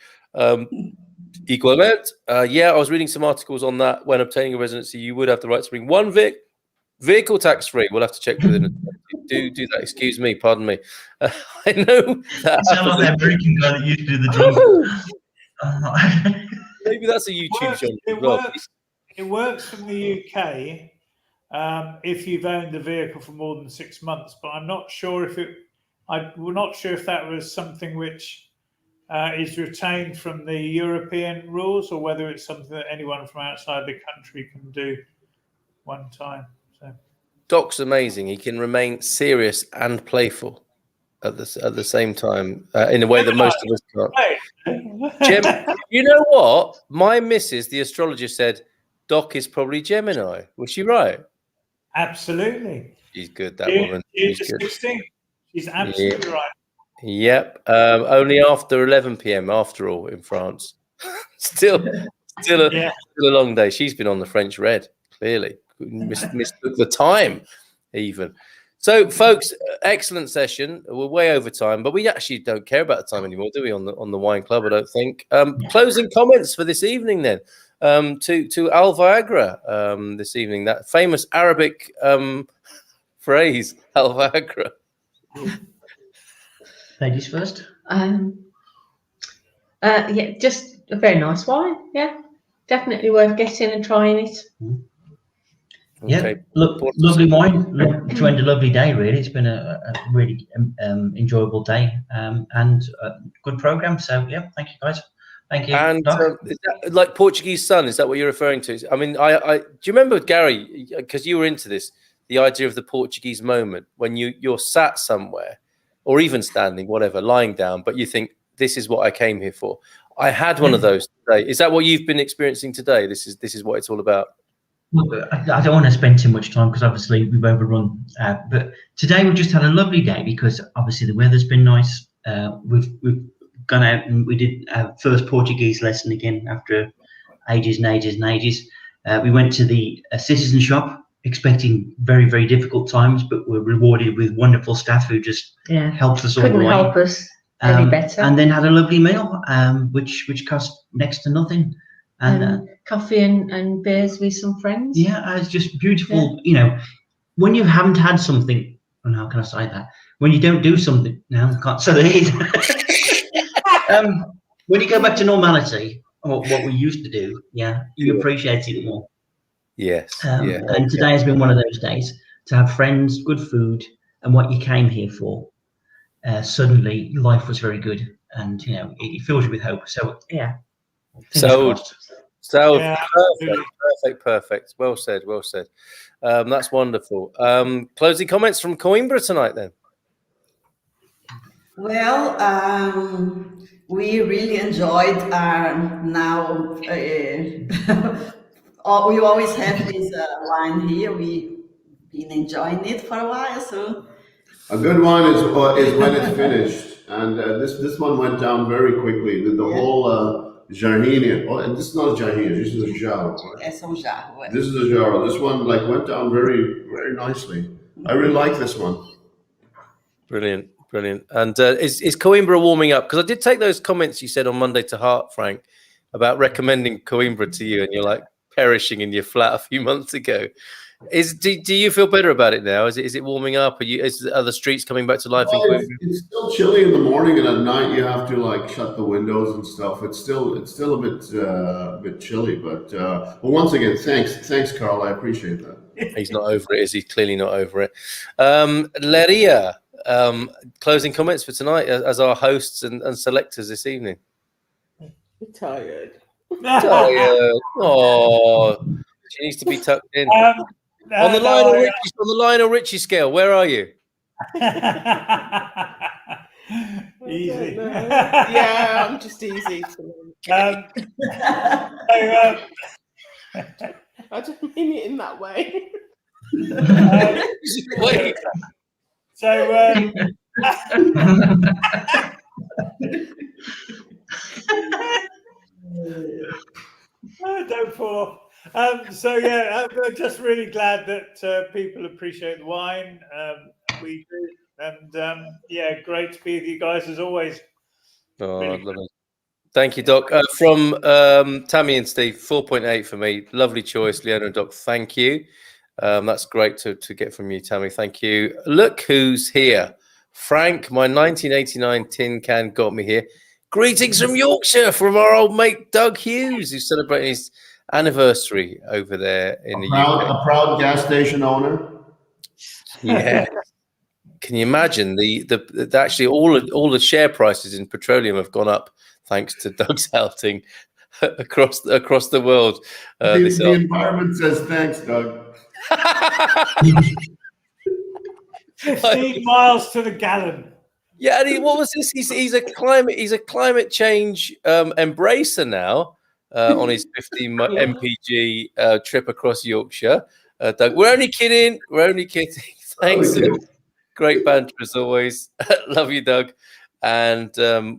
Equalment. Yeah, I was reading some articles on that. When obtaining a residency, you would have the right to bring one vehicle tax-free. We'll have to check within do that. Excuse me. Pardon me. I know that. It's not like that drinking guy that used to do the drink. Maybe that's a YouTube channel. It works from the UK. If you've owned the vehicle for more than 6 months, but I'm not sure if that was something which is retained from the European rules, or whether it's something that anyone from outside the country can do one time. So Doc's amazing. He can remain serious and playful at the same time in a way that most of us can't. Jim, you know what? My missus, the astrologer, said Doc is probably Gemini. Was she right? Absolutely. She's good, that woman. She's good. 16. She's absolutely right. Yep. Only after 11 p.m. after all in France. still a long day. She's been on the French red, clearly. Mistook the time even. So, folks, excellent session. We're way over time, but we actually don't care about the time anymore, do we, on the Wine Club, I don't think. Closing comments for this evening then. To Al Viagra this evening, that famous Arabic phrase, Al Viagra. Ladies first. Yeah, just a very nice wine. Yeah, definitely worth getting and trying it. Yeah, Okay. Lovely wine to end a lovely day. Really, it's been a really enjoyable day and a good program. So yeah, thank you guys. Thank you. And is that like Portuguese sun? Is that what you're referring to? I mean, I do you remember, Gary, because you were into this, the idea of the Portuguese moment when you're sat somewhere, or even standing, whatever, lying down, but you think, this is what I came here for. I had one of those today. Is that what you've been experiencing today? This is what it's all about. Well, I don't want to spend too much time because obviously we've overrun. But today we just had a lovely day because obviously the weather's been nice. We've gone out and we did our first Portuguese lesson again after ages and ages and ages. We went to the citizen shop expecting very, very difficult times, but were rewarded with wonderful staff who just helped us all the way. Couldn't help us any better. And then had a lovely meal, which cost next to nothing. And coffee and beers with some friends. Yeah, it's just beautiful. Yeah. You know, when you haven't had something, and how can I say that? When you don't do something, no, I can't say that. When you go back to normality, what we used to do, you appreciate it more. Yes. And today has been one of those days to have friends, good food, and what you came here for. Suddenly, life was very good, and you know it fills you with hope. So yeah. So perfect. Well said. That's wonderful. Closing comments from Coimbra tonight, then. Well, we really enjoyed our now. We always have this line here. We've been enjoying it for a while. So a good one is when it's finished. and this one went down very quickly. The whole jarrinha. Oh, and this is not a jarrinha. This is a jarro. Right? This is a jarro. This one went down very, very nicely. I really like this one. Brilliant. And is Coimbra warming up? Because I did take those comments you said on Monday to heart, Frank, about recommending Coimbra to you, and you're like perishing in your flat a few months ago. Do you feel better about it now? Is it warming up? Are the streets coming back to life? It's still chilly in the morning, and at night you have to shut the windows and stuff. It's still a bit chilly, but once again, thanks, Carl. I appreciate that. He's not over it, is he? Clearly not over it. Leiria, closing comments for tonight as our hosts and selectors this evening. I'm tired. Oh, she needs to be tucked in. On the Lionel Richie scale, where are you? Easy. Yeah, I'm just easy. I don't mean it in that way. Don't fall off. I'm just really glad that people appreciate the wine. We do, and great to be with you guys as always. Oh, really lovely. Thank you, Doc. From Tammy and Steve, 4.8 for me. Lovely choice, Leona and Doc. Thank you. That's great to get from you, Tammy. Thank you. Look who's here. Frank, my 1989 tin can got me here. Greetings from Yorkshire from our old mate Doug Hughes, who's celebrating his anniversary over there in the UK. A proud gas station owner. Yeah. Can you imagine the actually all the share prices in petroleum have gone up thanks to Doug's outing across the world. The environment says thanks, Doug. 15 miles to the gallon. Yeah, and what was this? He's a climate change embracer now on his 15 mpg trip across Yorkshire. Doug, we're only kidding. Thanks. Great banter as always. Love you, Doug. And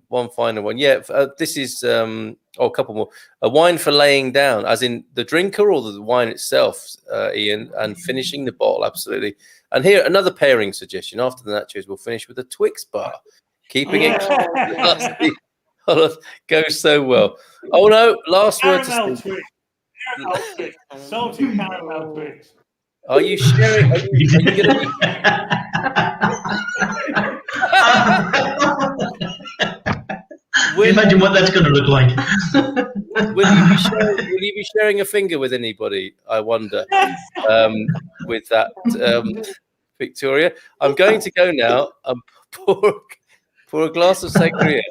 one final one. Yeah, this is a couple more. A wine for laying down, as in the drinker or the wine itself, Ian, and finishing the bottle, absolutely. And here, another pairing suggestion. After the nachos, we'll finish with a Twix bar. Keeping it classy. Goes so well. Oh, no, last word to Steve. Caramel Twix. Salty caramel Twix. Are you sharing? Are you going to imagine what that's going to look like? Will you be sharing a finger with anybody? I wonder. With that, Victoria, I'm going to go now and pour a glass of sangria,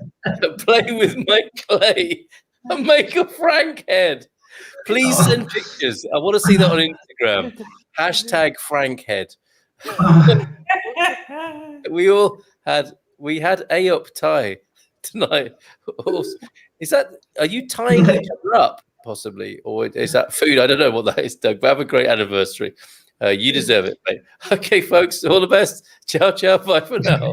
play with my clay, and make a Frank head. Please send pictures. I want to see that on Instagram. #FrankHead. We had a up tie tonight. Are you tying each other up possibly, or is that food? I don't know what that is, Doug. But have a great anniversary. You deserve it, mate. Okay, folks, all the best. Ciao, ciao. Bye for now.